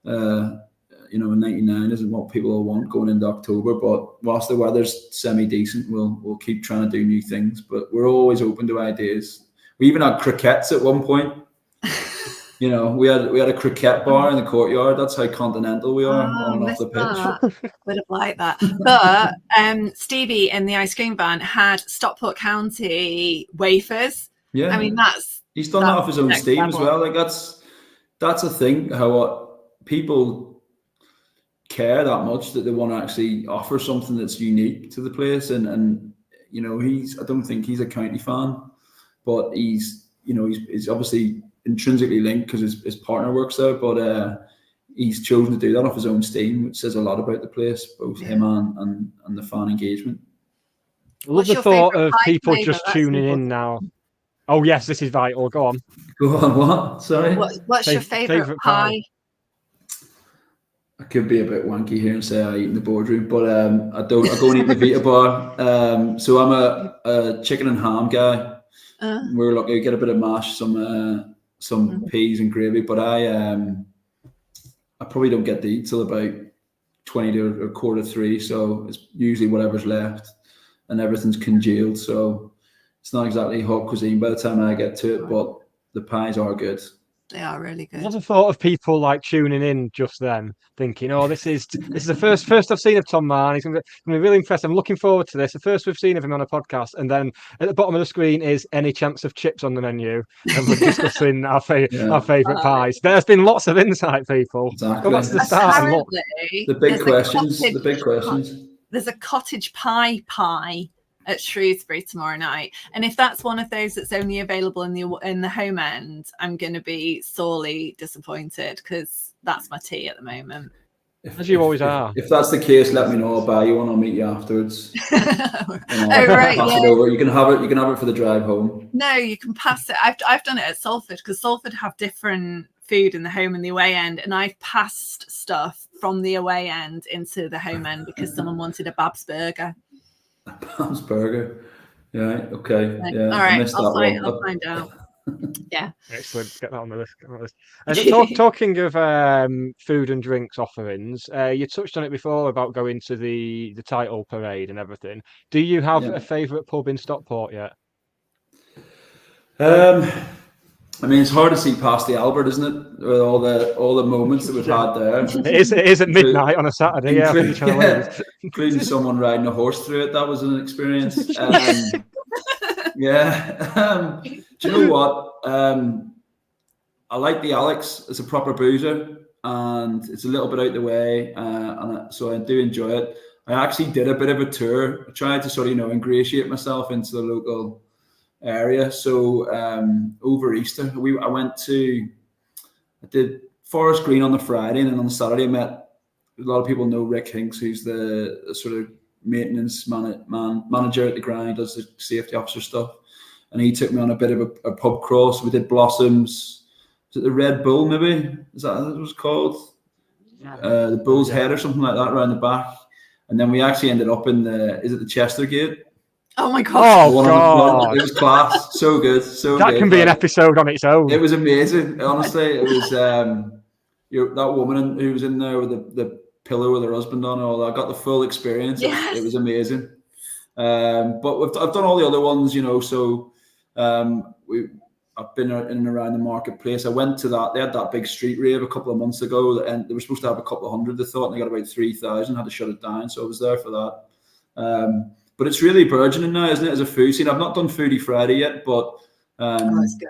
99 isn't what people will want going into October. But whilst the weather's semi-decent, we'll keep trying to do new things. But we're always open to ideas. We even had croquettes at one point. We had a croquette bar in the courtyard. That's how continental we are on and off the pitch. Would have liked that. But Stevie in the ice cream van had Stockport County wafers. Yeah, I mean he's done that off his own steam as well. Like that's a thing. How people care that much that they want to actually offer something that's unique to the place, and I don't think he's a County fan, but he's obviously intrinsically linked because his partner works there, but he's chosen to do that off his own steam, which says a lot about the place, both him and the fan engagement. I love the thought of people just tuning in now. Oh yes, this is vital. Go on. Go on. What? Sorry. What's your favourite pie? I could be a bit wanky here and say I eat in the boardroom, but I don't. I go and eat in the Vita bar. So I'm a chicken and ham guy. We're lucky to get a bit of mash, some peas and gravy, but I probably don't get to eat till about 20 to a quarter 3, so it's usually whatever's left, and everything's congealed, so it's not exactly hot cuisine by the time I get to it, but the pies are good. They are really good. What's the thought of people like tuning in just then, thinking, "Oh, this is the first I've seen of Tom Mahon. He's going to be really impressed. I'm looking forward to this. The first we've seen of him on a podcast." And then at the bottom of the screen is any chance of chips on the menu, and we're discussing our favourite pies. There's been lots of insight, people. Exactly. Go back to the start and look. The big questions. There's a cottage pie at Shrewsbury tomorrow night, and if that's one of those that's only available in the home end, I'm going to be sorely disappointed because that's my tea at the moment. As you always are. If that's the case, let me know. I'll buy you one. I'll meet you afterwards. Right, pass it over. You can have it. You can have it for the drive home. No, you can pass it. I've done it at Salford because Salford have different food in the home and the away end, and I've passed stuff from the away end into the home end because someone wanted a Babs burger. Babs burger. Yeah. Okay. Yeah. All right. I'll find out. Yeah. Excellent. Get that on the list. And talking of food and drinks offerings, you touched on it before about going to the title parade and everything. Do you have a favourite pub in Stockport yet? I mean, it's hard to see past the Albert, isn't it? With all the moments that we've had there. It is at midnight on a Saturday. Including someone riding a horse through it. That was an experience. Do you know what? I like the Alex. It's a proper boozer, and it's a little bit out the way, so I do enjoy it. I actually did a bit of a tour. I tried to sort of ingratiate myself into the local area. So over Easter, I did Forest Green on the Friday, and then on the Saturday I met a lot of people know Rick Hinks, who's the sort of maintenance manager at the ground, does the safety officer stuff. and he took me on a bit of a pub crawl. So we did Blossoms. Is it the Red Bull? Maybe is that what it was called? The Bull's Head or something like that around the back. And then we actually ended up in the Chester Gate. Oh my God! Oh God! It was class, so good, so that good. Can be an episode on its own. It was amazing, honestly. It was that woman who was in there with the pillow with her husband on and all that. I got the full experience. Yes. It was amazing. But I've done all the other ones, you know. So I've been in and around the marketplace. I went to that. They had that big street rave a couple of months ago, and they were supposed to have a couple of hundred. They thought, and they got about 3,000. Had to shut it down, so I was there for that. But it's really burgeoning now, isn't it, as a food scene? I've not done Foodie Friday yet, but That's good.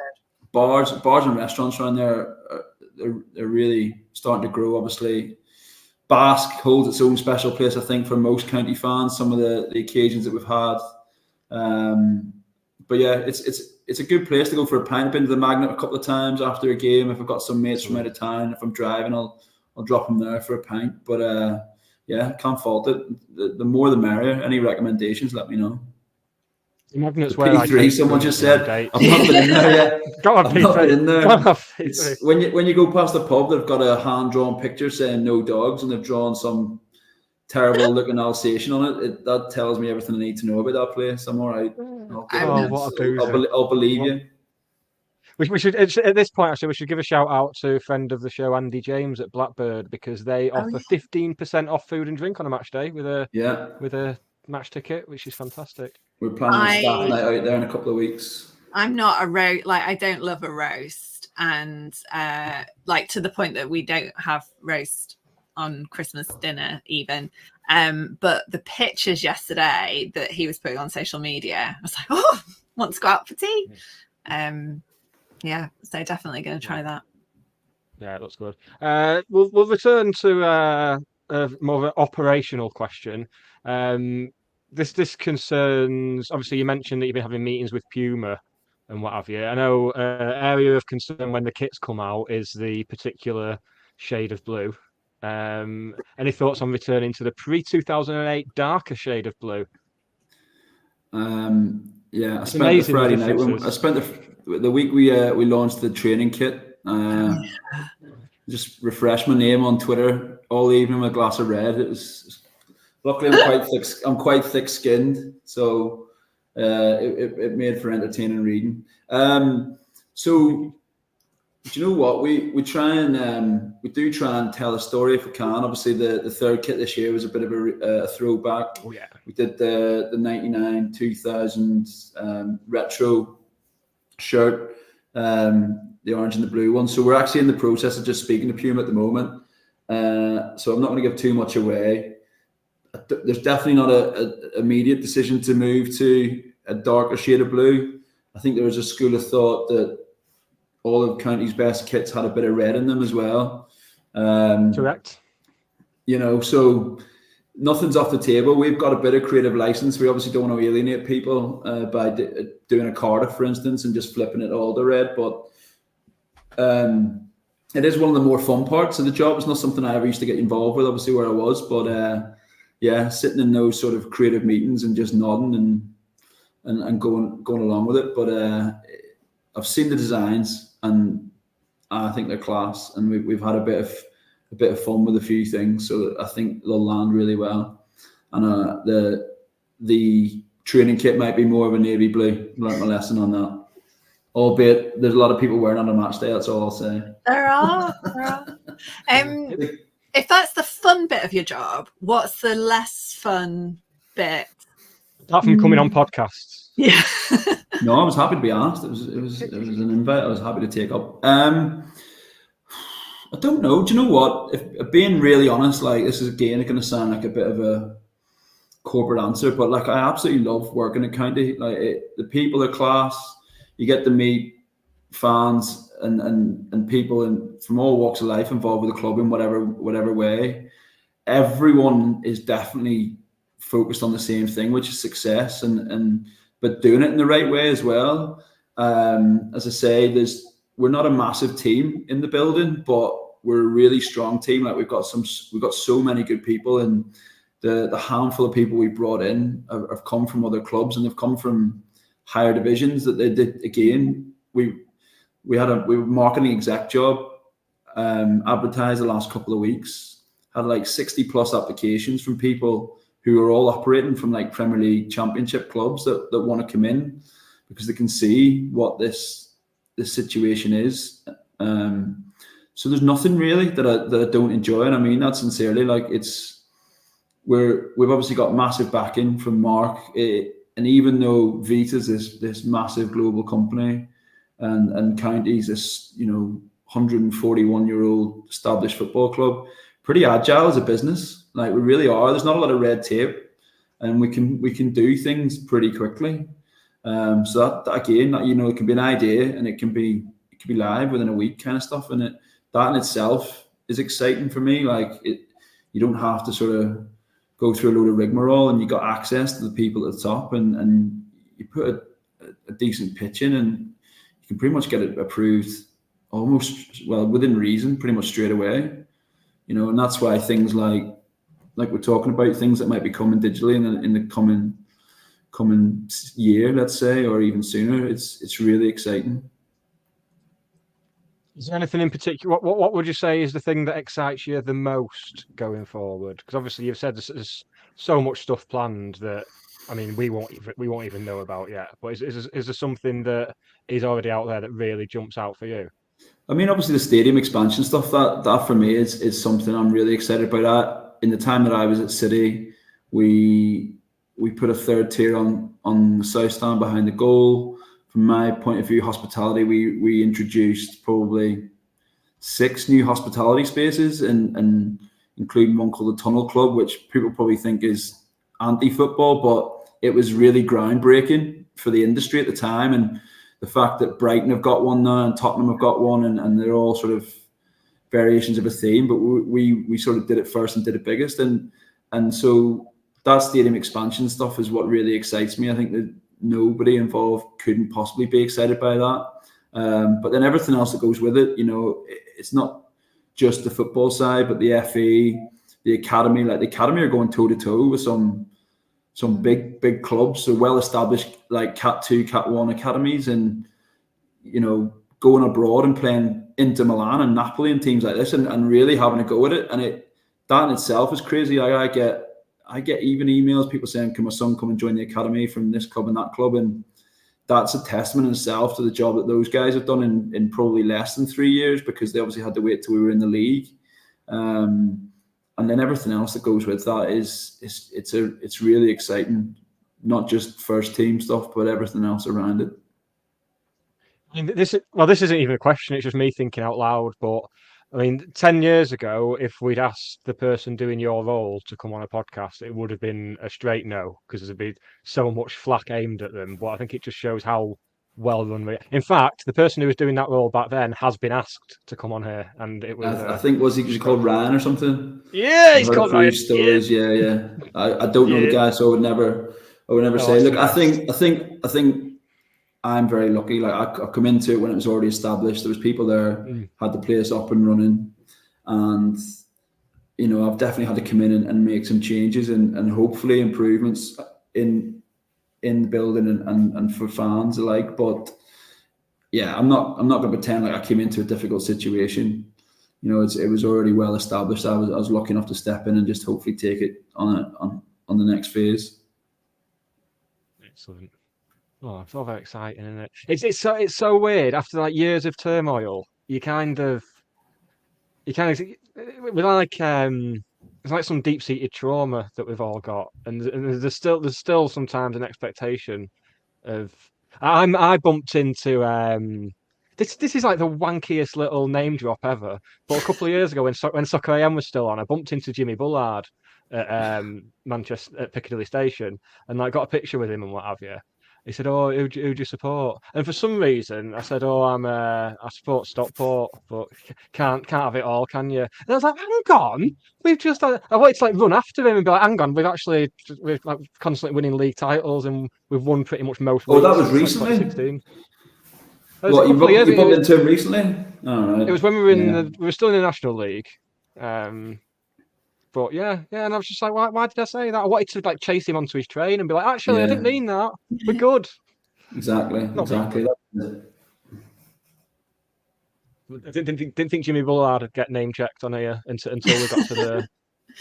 Bars and restaurants around there are really starting to grow, obviously. Basque holds its own special place, I think, for most county fans, some of the occasions that we've had. But yeah, it's a good place to go for a pint. I've been to the Magnet a couple of times after a game. If I've got some mates from out of town, if I'm driving, I'll drop them there for a pint. But yeah, can't fault it. The more the merrier. Any recommendations, let me know. The Magnet's where P3, someone just said. I've not been in there yet. Go on, I've not been in there. P3. When you go past the pub, they've got a hand-drawn picture saying no dogs, and they've drawn some terrible-looking Alsatian on it. That tells me everything I need to know about that place. I'm all right. What a boozer. I'll believe you. We should at this point actually we should give a shout out to a friend of the show, Andy James at Blackbird, because they offer 15% off food and drink on a match day with a match ticket, which is fantastic. We're planning a staff night out there in a couple of weeks. I'm not a roast, like I don't love a roast, and like to the point that we don't have roast on Christmas dinner even. But the pictures yesterday that he was putting on social media, I was like, oh, want to go out for tea? Yeah, so definitely going to try that. Yeah, it looks good. We'll return to more of an operational question. This concerns, obviously you mentioned that you've been having meetings with Puma and what have you. I know area of concern when the kits come out is the particular shade of blue. Any thoughts on returning to the pre-2008 darker shade of blue? Yeah, I spent the Friday night. I spent the week we launched the training kit. Just refreshed my name on Twitter all evening with a glass of red. It was luckily I'm quite thick-skinned, so it made for entertaining reading. So do you know what we try and we do try and tell a story if we can. Obviously, the third kit this year was a bit of a throwback. Oh yeah, we did the 99 2000 retro shirt, the orange and the blue one. So we're actually in the process of just speaking to Puma at the moment. So I'm not going to give too much away. There's definitely not an immediate decision to move to a darker shade of blue. I think there was a school of thought that all of County's best kits had a bit of red in them as well. Correct. You know, so nothing's off the table. We've got a bit of creative license. We obviously don't want to alienate people by doing a Cardiff, for instance, and just flipping it all to red. But it is one of the more fun parts of the job. It's not something I ever used to get involved with, obviously, where I was. But yeah, sitting in those sort of creative meetings and just nodding and going along with it. But I've seen the designs and I think they're class, and we've had a bit of fun with a few things, so I think they'll land really well. And the training kit might be more of a navy blue. Learned my lesson on that. Albeit there's a lot of people wearing it on a match day. That's all I'll say. There are. If that's the fun bit of your job, what's the less fun bit? Apart from coming on podcasts. Yeah. No, I was happy to be asked. It was an invite I was happy to take up. I don't know. Do you know what? If being really honest, like this is again going to sound like a bit of a corporate answer, but like I absolutely love working at County. Like the people are class. You get to meet fans and people from all walks of life involved with the club in whatever way. Everyone is definitely focused on the same thing, which is success, but doing it in the right way as well. As I say, we're not a massive team in the building, but we're a really strong team. Like we've got so many good people, and the handful of people we brought in have come from other clubs, and they've come from higher divisions that they did again. We were marketing exec job advertised the last couple of weeks, had like 60 plus applications from people who are all operating from like Premier League Championship clubs that want to come in because they can see what this situation is. So there's nothing really that I don't enjoy, and I mean that sincerely. Like we've obviously got massive backing from Mark, and even though Vita's this massive global company, and County's this 141-year-old established football club, pretty agile as a business. Like we really are. There's not a lot of red tape, and we can do things pretty quickly. So that again, it can be an idea, and it can be live within a week, kind of stuff, and that in itself is exciting for me. Like you don't have to sort of go through a load of rigmarole, and you got access to the people at the top, and you put a decent pitch in, and you can pretty much get it approved almost, well, within reason, pretty much straight away. And that's why things like we're talking about, things that might be coming digitally in the coming year, let's say, or even sooner, it's really exciting. Is there anything in particular? What would you say is the thing that excites you the most going forward? Because obviously you've said there's so much stuff planned that, I mean, we won't even know about yet. But is there something that is already out there that really jumps out for you? I mean, obviously the stadium expansion stuff, that for me is something I'm really excited about. In the time that I was at City, we put a third tier on the south stand behind the goal. From my point of view, hospitality, we introduced probably 6 new hospitality spaces, and including one called the Tunnel Club, which people probably think is anti-football, but it was really groundbreaking for the industry at the time. And the fact that Brighton have got one now and Tottenham have got one, and they're all sort of variations of a theme, but we sort of did it first and did it biggest. And so that stadium expansion stuff is what really excites me. I think that nobody involved couldn't possibly be excited by that. But then everything else that goes with it, it's not just the football side, but the FA, the academy. Like the academy are going toe to toe with some big clubs, so well established like Cat 2, Cat 1 academies, and going abroad and playing Inter Milan and Napoli and teams like this, and really having a go at it. And that in itself is crazy. I get even emails, people saying, "Can my son come and join the academy from this club and that club?" And that's a testament in itself to the job that those guys have done in probably less than 3 years, because they obviously had to wait till we were in the league. And then everything else that goes with that it's really exciting, not just first team stuff, but everything else around it. I mean, this isn't even a question. It's just me thinking out loud. But I mean, 10 years ago, if we'd asked the person doing your role to come on a podcast, it would have been a straight no, because there'd be so much flack aimed at them. But I think it just shows how well run. In fact, the person who was doing that role back then has been asked to come on here, and it was. I think was he called Ryan or something? Yeah, he's called Ryan. Stories, yeah. I don't know the guy, so I would never say. Look, I think I'm very lucky. Like I come into it when it was already established. There was people there, had the place up and running, and I've definitely had to come in and make some changes and hopefully improvements in the building and for fans alike. But yeah, I'm not going to pretend like I came into a difficult situation. It was already well established. I was lucky enough to step in and just hopefully take it on the next phase. Excellent. Oh, it's all very exciting, isn't it? It's so weird. After like years of turmoil, you kind of we're like it's like some deep-seated trauma that we've all got, and there's still sometimes an expectation of. I bumped into this is like the wankiest little name drop ever. But a couple of years ago, when Soccer AM was still on, I bumped into Jimmy Bullard at Manchester at Piccadilly Station, and like got a picture with him and what have you. He said, "Oh, who do you support?" And for some reason, I said, "Oh, I support Stockport, but can't have it all, can you?" And I was like, "Hang on, we've just." I wanted to like run after him and be like, "Hang on, we're like constantly winning league titles, and we've won pretty much most." Oh, that was recently. 2016. What, you bumped into him recently? Oh, right. It was when we were still in the National League. But yeah, and I was just like, why did I say that? I wanted to like chase him onto his train and be like, actually, I didn't mean that. We're good. Exactly. I didn't think Jimmy Bullard would get name checked on here until we got to the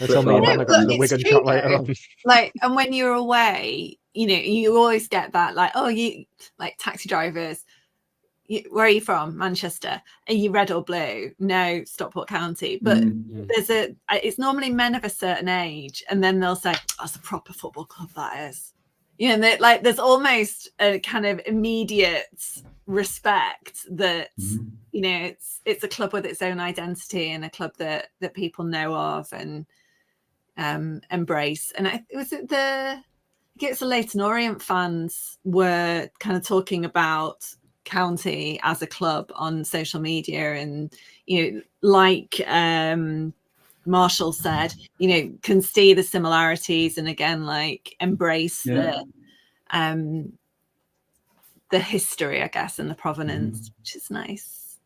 until me and Hannah got to the Wigan chat later on. Like, and when you're away, you always get that, like, oh, you like taxi drivers. Where are you from? Manchester. Are you red or blue? No, Stockport County. But it's normally men of a certain age, and then they'll say, oh, that's a proper football club, that is. Like there's almost a kind of immediate respect that it's a club with its own identity and a club that people know of and embrace. And it's the Leyton Orient fans were kind of talking about County as a club on social media, and like Marshall said, can see the similarities, and again, like embrace the history, I guess, and the provenance, which is nice.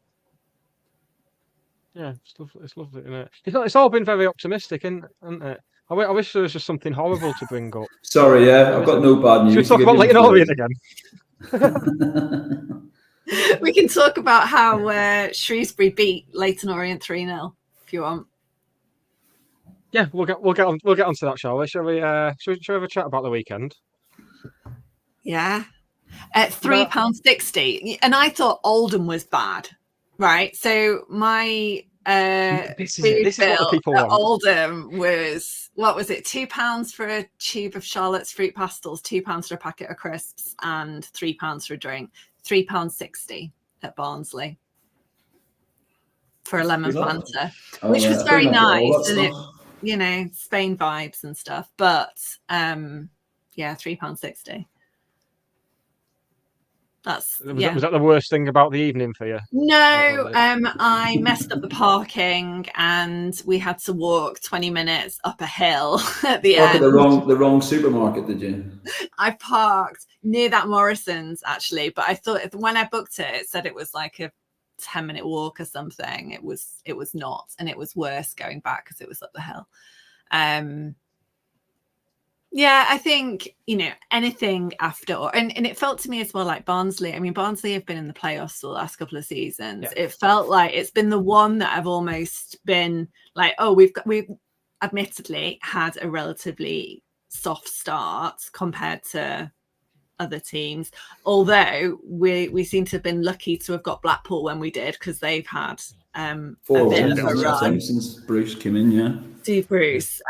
Yeah, it's lovely, isn't it? It's all been very optimistic, isn't it? I wish there was just something horrible to bring up. Sorry, I've got no bad news. Should we talk about Leyton Orient again? We can talk about how Shrewsbury beat Leyton Orient 3-0 if you want. Yeah, we'll get onto that, shall we? Shall we have a chat about the weekend? Yeah. At £3.60, and I thought Oldham was bad, right? So my this is what the people want. Oldham was, what was it, £2 for a tube of Charlotte's fruit pastels, £2 for a packet of crisps, and £3 for a drink. £3.60 at Barnsley for a lemon Fanta, which was very nice, and it, Spain vibes and stuff. But £3.60. Was that the worst thing about the evening for you? No, I messed up the parking, and we had to walk 20 minutes up a hill at the end. The wrong supermarket, did you? I parked near that Morrison's actually, but I thought when I booked it, it said it was like a 10-minute walk or something. It was not, and it was worse going back because it was up the hill. Yeah, I think, anything after, and it felt to me as well like Barnsley. I mean, Barnsley have been in the playoffs the last couple of seasons. Yeah. It felt like it's been the one that I've almost been like, oh, we've admittedly had a relatively soft start compared to other teams. Although we seem to have been lucky to have got Blackpool when we did, because they've had a bit of a run since Bruce came in. Yeah, Steve Bruce.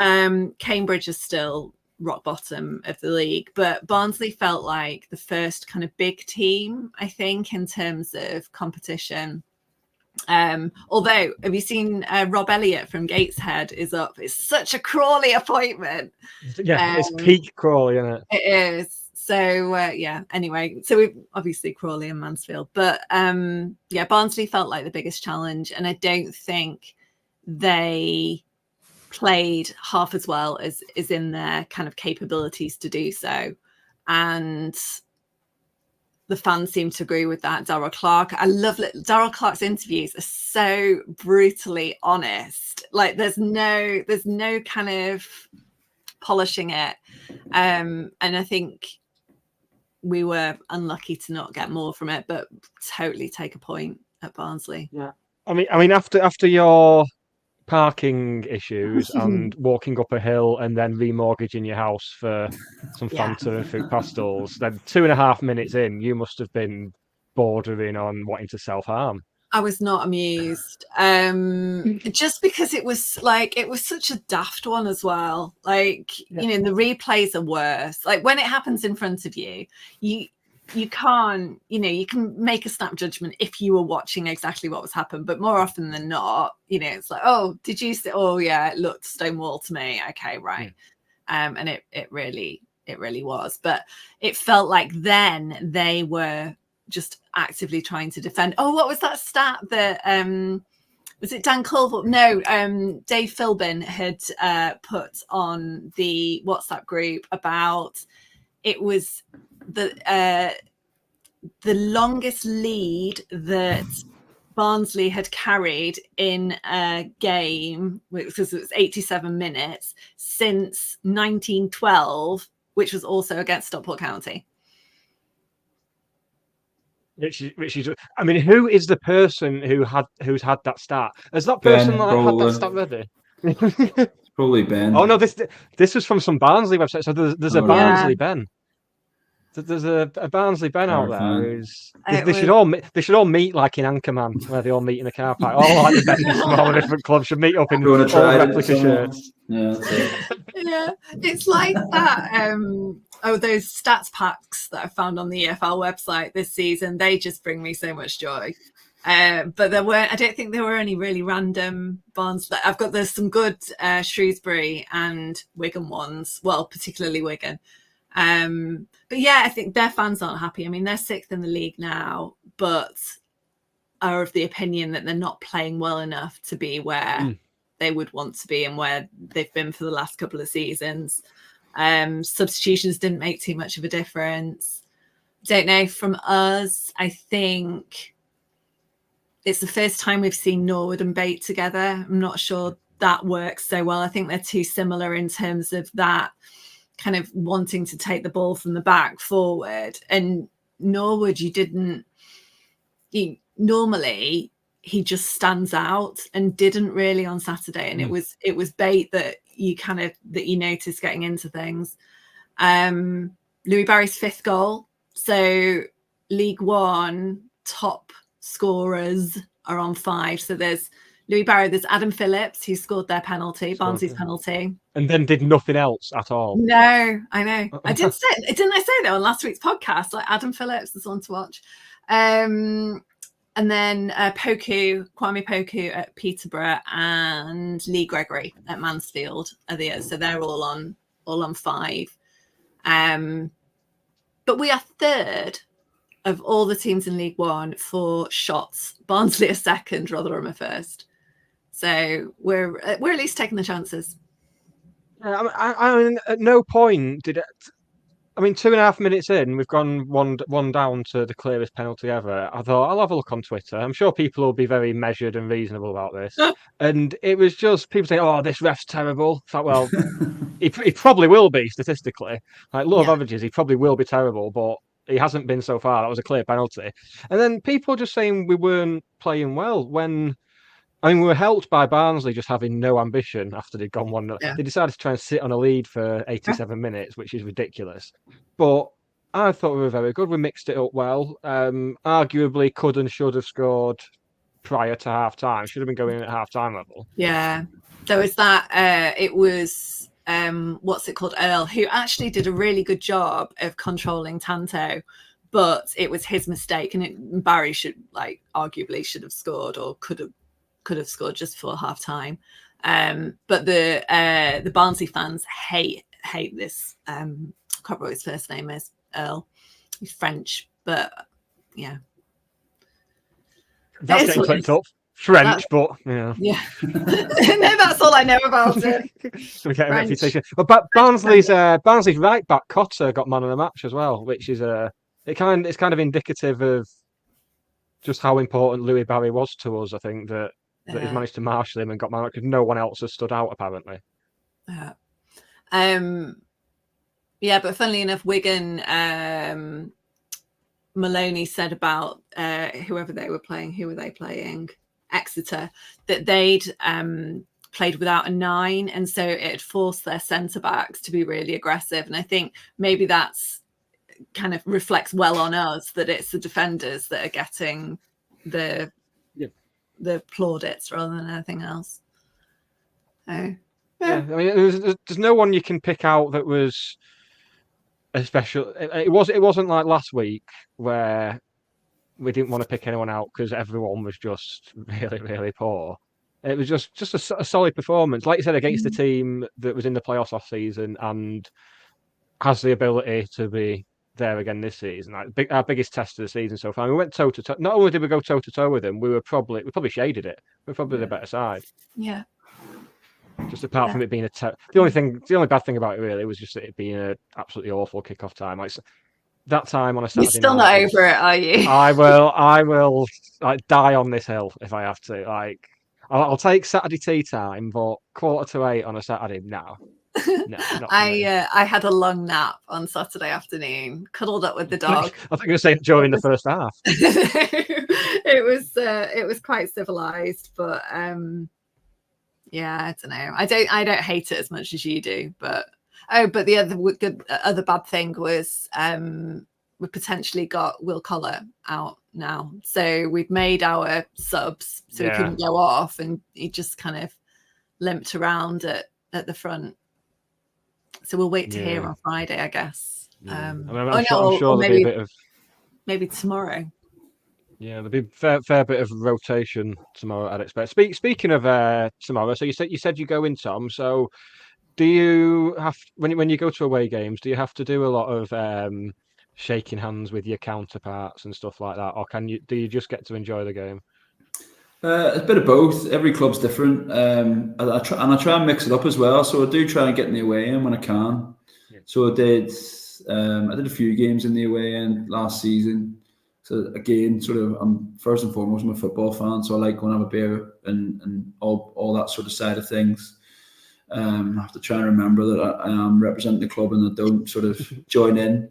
Cambridge is still rock bottom of the league, but Barnsley felt like the first kind of big team, I think, in terms of competition. Although, have you seen Rob Elliott from Gateshead is up? It's such a Crawley appointment. Yeah, it's peak Crawley, isn't it? It is. So anyway, so we obviously Crawley and Mansfield, but Barnsley felt like the biggest challenge, and I don't think they played half as well as is in their kind of capabilities to do so. And the fans seem to agree with that. Darryl Clark, I love Darryl Clark's interviews are so brutally honest. Like there's no kind of polishing it. And I think we were unlucky to not get more from it, but totally take a point at Barnsley. Yeah. I mean after your parking issues and walking up a hill and then remortgaging your house for some Fanta and fruit pastels, then 2.5 minutes in, you must have been bordering on wanting to self-harm. I was not amused, just because it was such a daft one as well. Like, the replays are worse. Like when it happens in front of you, you can't, you can make a snap judgment if you were watching exactly what was happened, but more often than not, it's like, oh, did you see? Oh yeah, it looked stonewall to me. Okay, right. And it really was, but it felt like then they were just actively trying to defend. Oh, what was that stat that was it Dan Culver? No, Dave Philbin had put on the WhatsApp group about it was the longest lead that Barnsley had carried in a game, because it was 87 minutes, since 1912, which was also against Stockport County. Which is, I mean, who is the person who's had that stat? Has that person Ben, had that probably. stat ready? Probably Ben. Oh no, this was from some Barnsley website. So there's a Oh, Barnsley yeah. Ben. There's a Barnsley Ben out there Terrifying. who's they should all meet like in Anchorman, where they all meet in a car park. All like the Bens from all the different clubs should meet up in You wanna all try it replica somewhere? shirts. Yeah, that's it. Yeah, it's like that. Those stats packs that I found on the EFL website this season, they just bring me so much joy. But I don't think there were any really random bonds. There's some good Shrewsbury and Wigan ones. Well, particularly Wigan. But yeah, I think their fans aren't happy. I mean, they're 6th in the league now, but are of the opinion that they're not playing well enough to be where they would want to be and where they've been for the last couple of seasons. Substitutions didn't make too much of a difference. Don't know, from us, I think it's the first time we've seen Norwood and Bate together. I'm not sure that works so well. I think they're too similar in terms of that kind of wanting to take the ball from the back forward. And Norwood, normally he just stands out and didn't really on Saturday. And it was Bate that you noticed getting into things. Louis Barry's 5th goal. So League One top scorers are on 5. So there's Louis Barry, there's Adam Phillips, who scored their penalty, Barnsley's penalty. And then did nothing else at all. No, I know. Didn't I say that on last week's podcast? Like Adam Phillips is one to watch. And then Kwame Poku at Peterborough and Lee Gregory at Mansfield are the others. So they're all on 5. But we are 3rd of all the teams in League One for shots. Barnsley are 2nd, Rotherham are 1st. So we're at least taking the chances. I mean, at no point did it. I mean, 2.5 minutes in, we've gone one down to the clearest penalty ever. I thought, I'll have a look on Twitter. I'm sure people will be very measured and reasonable about this. And it was just people saying, "Oh, this ref's terrible." I thought, well, he probably will be statistically. Like law of averages, he probably will be terrible, but he hasn't been so far. That was a clear penalty. And then people just saying we weren't playing well when. I mean, we were helped by Barnsley just having no ambition after they'd gone 1-0. Yeah. They decided to try and sit on a lead for 87 minutes, which is ridiculous. But I thought we were very good. We mixed it up well. Arguably could and should have scored prior to half-time. Should have been going in at half-time level. Yeah. There was that. It was, what's it called? Earl, who actually did a really good job of controlling Tanto. But it was his mistake. And Barry arguably should have scored or could have scored just before half time. But the Barnsley fans hate this. I can't remember what his first name is, Earl. He's French, but yeah. That's getting clipped up. French, but yeah. Yeah. No, that's all I know about it. We get a reputation. But Barnsley's right back Cotter got man of the match as well, which is it's kind of indicative of just how important Louis Barry was to us. I think that he's managed to marshal him and got man because no one else has stood out apparently. Yeah, but funnily enough, Wigan, Maloney said about whoever they were playing, who were they playing? Exeter, that they'd played without a 9, and so it forced their centre backs to be really aggressive. And I think maybe that's kind of reflects well on us, that it's the defenders that are getting the plaudits rather than anything else. Yeah. I mean, there's no one you can pick out that was a special. It wasn't like last week where we didn't want to pick anyone out because everyone was just really, really poor. It was just a solid performance, like you said, against a team that was in the playoffs last season and has the ability to be there again this season. Like our biggest test of the season so far. We went toe to toe. Not only did we go toe to toe with them, we probably shaded it. We're probably the better side. Yeah. Just apart from it being the only bad thing about it really was just that it being an absolutely awful kickoff time. Like that time on a Saturday. You're still not over it, are you? I will die on this hill if I have to. I'll take Saturday tea time, but 7:45 on a Saturday now. No, not for me. I had a long nap on Saturday afternoon, cuddled up with the dog. I think you were saying during the first half. It was quite civilized, but yeah, I don't know. I don't hate it as much as you do, but the other bad thing was we potentially got Will Collar out now, so we've made our subs so he couldn't go off, and he just kind of limped around at the front. So we'll wait to hear on Friday, I guess. I'm sure there'll be a bit of maybe tomorrow. Yeah, there'll be fair bit of rotation tomorrow, I'd expect. Speaking of tomorrow, so you said you go in, Tom. So do you have when you go to away games, do you have to do a lot of shaking hands with your counterparts and stuff like that, or do you just get to enjoy the game? It's a bit of both. Every club's different. I try and mix it up as well. So I do try and get in the away end when I can. Yeah. So I did a few games in the away end last season. So again, sort of, I'm first and foremost I'm a football fan, so I like going to have a beer and all that sort of side of things. I have to try and remember that I am representing the club and I don't sort of join in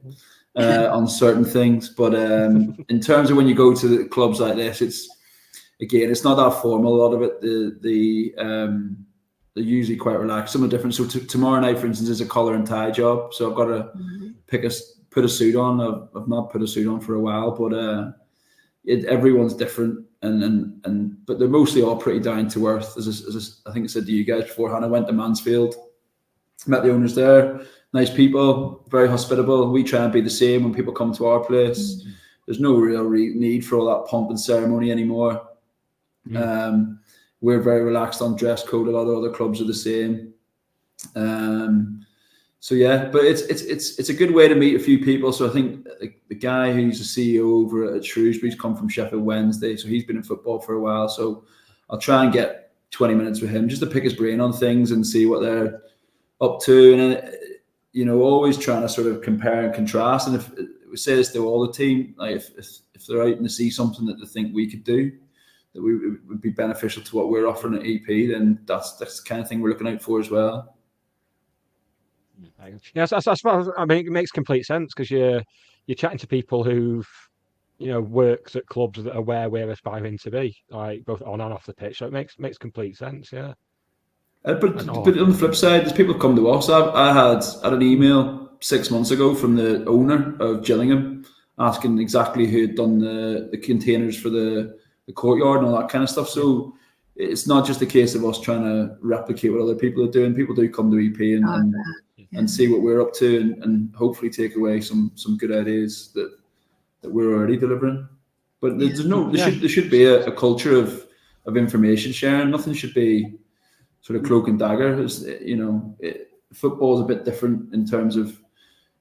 on certain things. But in terms of when you go to the clubs like this, it's not that formal. A lot of it, they're usually quite relaxed. Some are different. So tomorrow night, for instance, is a collar and tie job. So I've got to put a suit on. I've not put a suit on for a while, but everyone's different, but they're mostly all pretty down to earth. As I think I said to you guys beforehand, I went to Mansfield, met the owners there. Nice people, very hospitable. We try and be the same when people come to our place. Mm-hmm. There's no real need for all that pomp and ceremony anymore. Mm-hmm. We're very relaxed on dress code. A lot of other clubs are the same. So yeah, but it's a good way to meet a few people. So I think the guy who's the CEO over at Shrewsbury's come from Sheffield Wednesday, so he's been in football for a while. So I'll try and get 20 minutes with him just to pick his brain on things and see what they're up to, and always trying to sort of compare and contrast. And if we say this to all the team, like if they're out and they see something that they think we could do that would be beneficial to what we're offering at EP, then that's the kind of thing we're looking out for as well. Yes, I suppose. I mean, it makes complete sense because you're chatting to people who've worked at clubs that are where we're aspiring to be, like both on and off the pitch. So it makes complete sense. Yeah. But on the flip side, there's people who come to us. I had an email 6 months ago from the owner of Gillingham asking exactly who had done the containers for the courtyard and all that kind of stuff. So it's not just a case of us trying to replicate what other people are doing. People do come to EP and see what we're up to and hopefully take away some good ideas that we're already delivering. But there should be a culture of information sharing. Nothing should be sort of cloak and dagger. Football is a bit different in terms of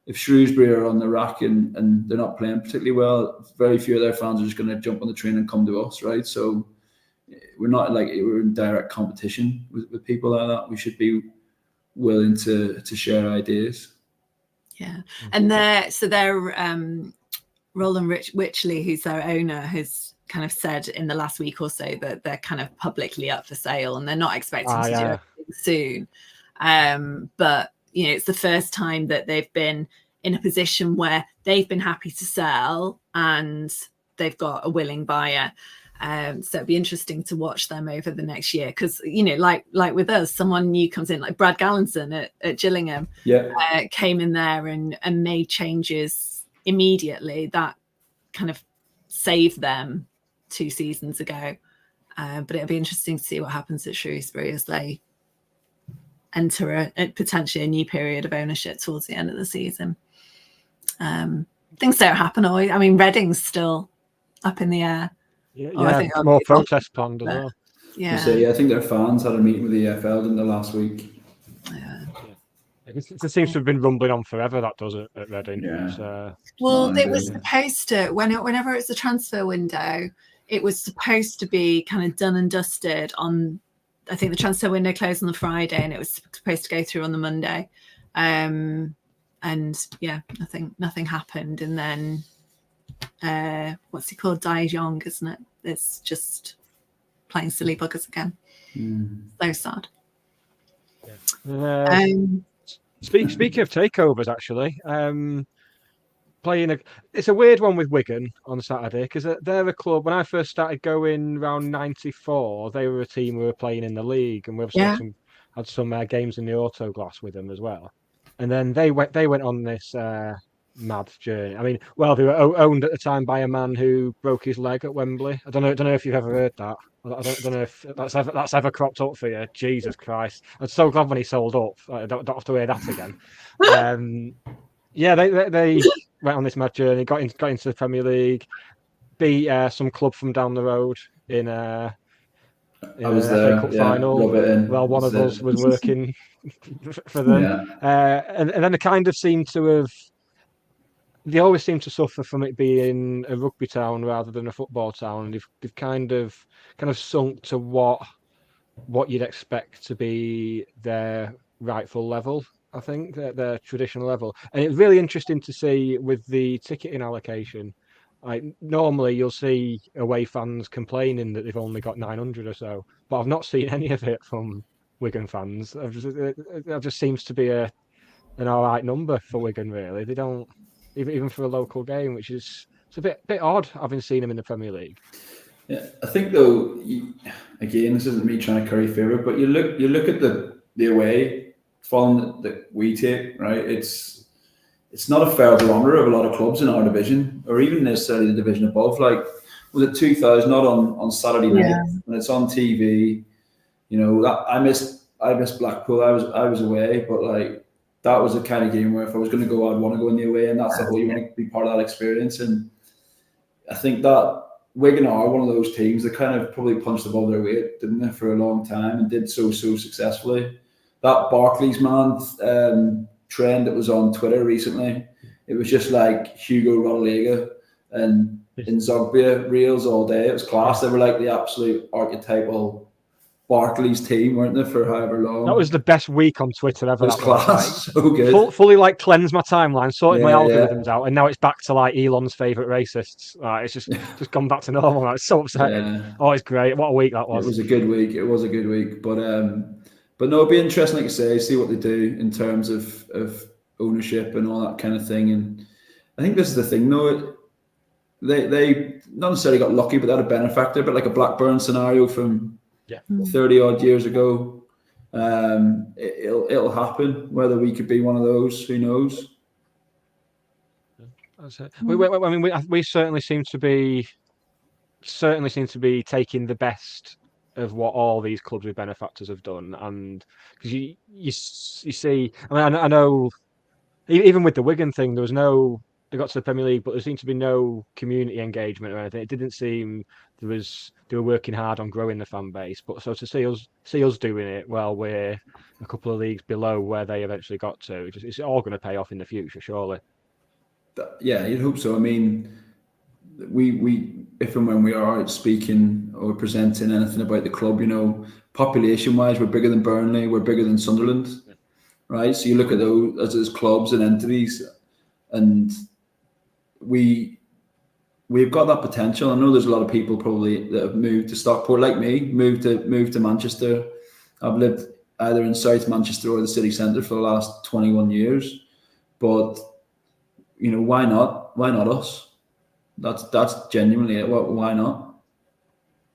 if Shrewsbury are on the rack and they're not playing particularly well, very few of their fans are just going to jump on the train and come to us, right? So we're not like we're in direct competition with people like that. We should be willing to share ideas. Yeah, and they're Roland Wychley, who's their owner, has kind of said in the last week or so that they're kind of publicly up for sale and they're not expecting to do anything soon. But it's the first time that they've been in a position where they've been happy to sell and they've got a willing buyer. So it'd be interesting to watch them over the next year because, like with us, someone new comes in, like Brad Gallinson at Gillingham, came in there and made changes immediately that kind of saved them 2 seasons ago. But it'll be interesting to see what happens at Shrewsbury as they enter potentially a new period of ownership towards the end of the season. Things don't happen always. I mean, Reading's still up in the air. I think more protest planned as well. Yeah. I think their fans had a meeting with the EFL in the last week. It seems to have been rumbling on forever. That does it at Reading. Yeah. It was supposed to whenever it's a transfer window, it was supposed to be kind of done and dusted on. I think the transfer window closed on the Friday, and it was supposed to go through on the Monday. And nothing happened, and then. What's he called? Die Young, isn't it? It's just playing silly buggers again. So sad. Speaking of takeovers, actually, it's a weird one with Wigan on Saturday because they're a club. When I first started going around '94, they were a team who were playing in the league, and we obviously had some games in the Autoglass with them as well. And then they went on this mad journey. I mean, well, they were owned at the time by a man who broke his leg at Wembley. I don't know if you've ever heard that. I don't know if that's ever cropped up for you. Jesus Christ! I'm so glad when he sold up. I don't have to hear that again. Yeah, they went on this mad journey, got into the Premier League, beat some club from down the road in a FA Cup final. Well, one of us was working for them, and then they kind of seem to have. They always seem to suffer from it being a rugby town rather than a football town. They've kind of sunk to what you'd expect to be their rightful level. I think their traditional level, and it's really interesting to see with the ticketing allocation. Like normally, you'll see away fans complaining that they've only got 900 or so, but I've not seen any of it from Wigan fans. It just seems to be an all right number for Wigan. Really, they don't. Even for a local game, which is it's a bit odd having seen them in the Premier League. Yeah, I think though, again, this isn't me trying to curry favour, but you look at the away form that we take, right? It's not a fair barometer of a lot of clubs in our division, or even necessarily the division above. Like, was it 2000? Not on Saturday night when it's on TV. You know, that I missed Blackpool. I was away, but like. That was the kind of game where if I was going to go, I'd want to go in the away, and that's the whole, you want to be part of that experience. And I think that Wigan are one of those teams that kind of probably punched above their weight, didn't they, for a long time, and did so successfully. That Barclays man trend that was on Twitter recently, it was just like Hugo Rodallega and Nzogbia reels all day. It was class. They were like the absolute archetypal Barclays team, weren't they, for however long? That was the best week on Twitter ever. It was class. So good. Fully like cleansed my timeline, sorted my algorithms out, and now it's back to like Elon's favourite racists. It's just gone back to normal now. It's so upsetting. Yeah. Oh, it's great. What a week that was. It was a good week. But no, it'd be interesting, like you say, see what they do in terms of ownership and all that kind of thing. And I think this is the thing, though. They not necessarily got lucky, but they had a benefactor, but like a Blackburn scenario from 30 odd years ago. It'll happen. Whether we could be one of those, who knows? That's it. We certainly seem to be taking the best of what all these clubs with benefactors have done, and because you see, I mean, I know even with the Wigan thing, they got to the Premier League, but there seemed to be no community engagement or anything. It didn't seem they were working hard on growing the fan base. But so to see us doing it while we're a couple of leagues below where they eventually got to, it's all going to pay off in the future, surely. Yeah, you'd hope so. I mean, we if and when we are speaking or presenting anything about the club, you know, population-wise, we're bigger than Burnley, we're bigger than Sunderland, right? So you look at those as clubs and entities, and we've got that potential. I know there's a lot of people probably that have moved to Stockport, like me, moved to Manchester. I've lived either in South Manchester or the city centre for the last 21 years. But, you know, why not? Why not us? That's genuinely it. Why not?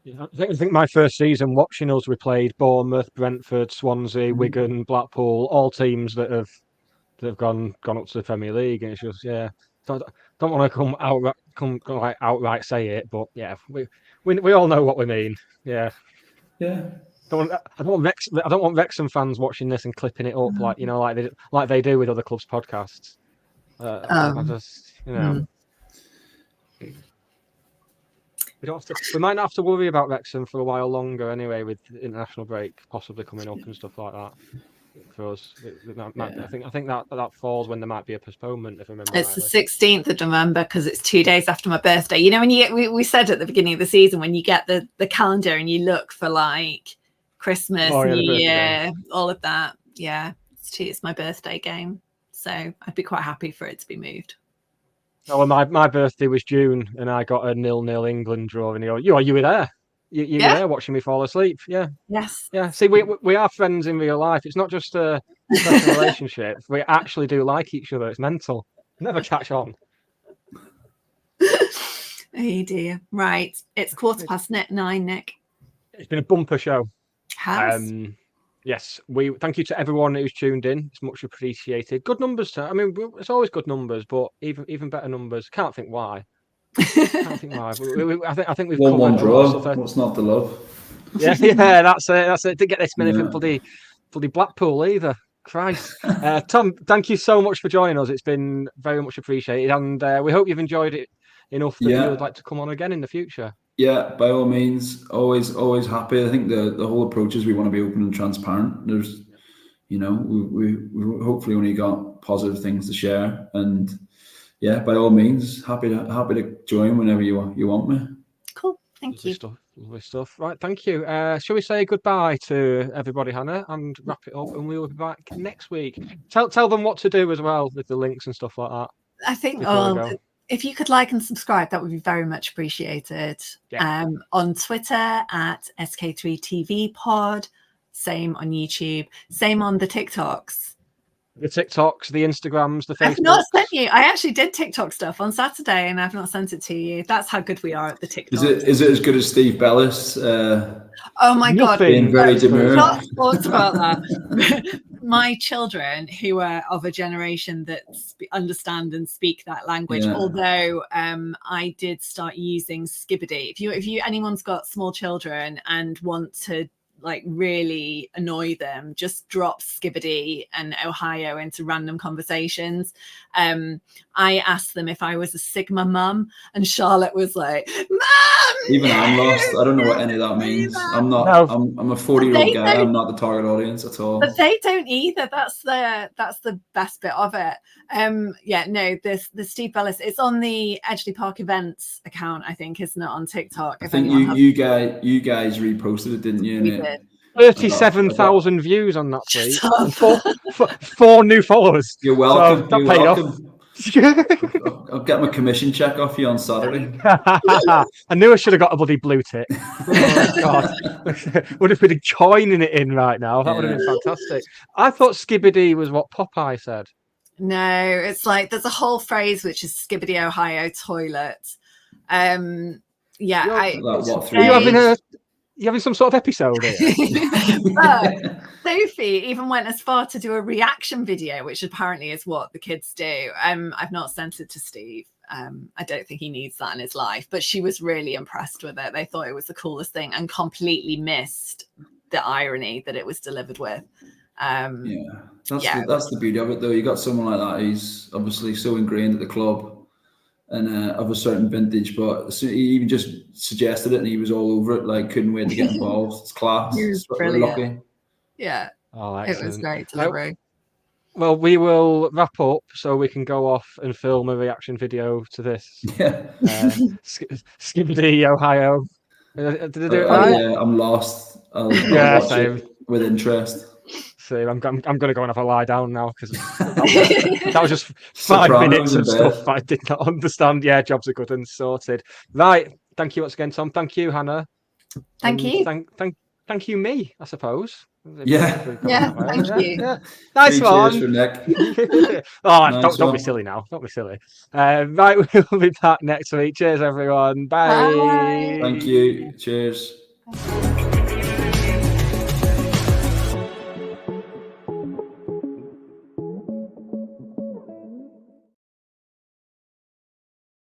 Yeah, I think my first season watching us, we played Bournemouth, Brentford, Swansea, Wigan, Blackpool, all teams that have gone up to the Premier League, and it's just don't want to outright say it, but yeah, we all know what we mean. Yeah. I don't want Wrexham fans watching this and clipping it up like they do with other clubs' podcasts. We might not have to worry about Wrexham for a while longer anyway, with the international break possibly coming up and stuff like that. For us, I think that falls when there might be a postponement, if I remember. It's rightly. The 16th of November because it's 2 days after my birthday. You know, when you get, we said at the beginning of the season, when you get the calendar and you look for like Christmas, New Year, all of that. Yeah, it's my birthday game, so I'd be quite happy for it to be moved. Oh, well, my birthday was June, and I got a 0-0 England draw in the. You were there? You were Yeah. there watching me fall asleep. Yeah. Yes. Yeah. See, we are friends in real life. It's not just a professional relationship. We actually do like each other. It's mental. Never catch on. Oh dear. Right. It's 9:15, Nick. It's been a bumper show. Has. Yes, we thank you to everyone who's tuned in. It's much appreciated. Good numbers. I mean, it's always good numbers, but even better numbers. Can't think why. Can't think why. I think we've 1-1 covered a lot draw. of stuff. What's not to love? Yeah, that's it. That's it. Didn't get this many Yeah. from bloody Blackpool either. Christ. Tom, thank you so much for joining us. It's been very much appreciated, and we hope you've enjoyed it enough that you would like to come on again in the future. Yeah, by all means, always happy. I think the whole approach is we want to be open and transparent. There's, we hopefully only got positive things to share, and yeah, by all means, happy to join whenever you want me. Cool. Thank you. Lovely stuff. Right, thank you. Shall we say goodbye to everybody, Hannah, and wrap it up, and we will be back next week. Tell them what to do as well with the links and stuff like that. I think before we go. if you could like and subscribe, that would be very much appreciated. Yeah. On Twitter at SK3 TV Pod, same on YouTube, same on the TikToks. The TikToks, the Instagrams, the Facebook. I've not sent you. I actually did TikTok stuff on Saturday, and I've not sent it to you. That's how good we are at the TikTok. Is it as good as Steve Bellis? Oh my God! Being very demure. Not thoughts about that. My children, who are of a generation that understand and speak that language, although I did start using Skibbity. If anyone's got small children and want to like really annoy them, just drop Skibbity and Ohio into random conversations. I asked them if I was a Sigma mum, and Charlotte was like, "Mum!" Even I'm lost. I don't know what any of that means. I'm not. No. I'm a 40-year-old guy. I'm not the target audience at all. But they don't either. That's the best bit of it. The Steve Bellis. It's on the Edgeley Park Events account, I think, isn't it, on TikTok? I think you guys reposted it, didn't you? We did. 37,000 views on that tweet. And four new followers. You're welcome. So that paid off. I'll get my commission check off you on Saturday. I knew I should have got a bloody blue tick. Oh, God. Would have been joining it in right now. That would have been fantastic. I thought Skibbity was what Popeye said. No, it's like there's a whole phrase which is Skibbity Ohio toilet. You having some sort of episode here? But Sophie even went as far to do a reaction video, which apparently is what the kids do. I've not sent it to Steve. I don't think he needs that in his life, but she was really impressed with it. They thought it was the coolest thing and completely missed the irony that it was delivered with. That's the beauty of it, though. You got someone like that. He's obviously so ingrained at the club and of a certain vintage, but he even just suggested it and he was all over it, like couldn't wait to get involved. It's class. It's lucky. Yeah. Oh, it was great delivery. Well, we will wrap up so we can go off and film a reaction video to this. Yeah. Skibbity Ohio. Did I do it right? Yeah, I'm lost. I'll watch it with interest. So I'm going to go and have a lie down now because that was just 5 minutes of stuff I did not understand. Yeah, jobs are good and sorted. Right. Thank you once again, Tom. Thank you, Hannah. Thank you. Thank you, me, I suppose. Yeah. Thank you. Yeah. Nice one. Cheers for Nick. Don't be silly now. Don't be silly. Right, we'll be back next week. Cheers, everyone. Bye. Bye. Thank you. Cheers.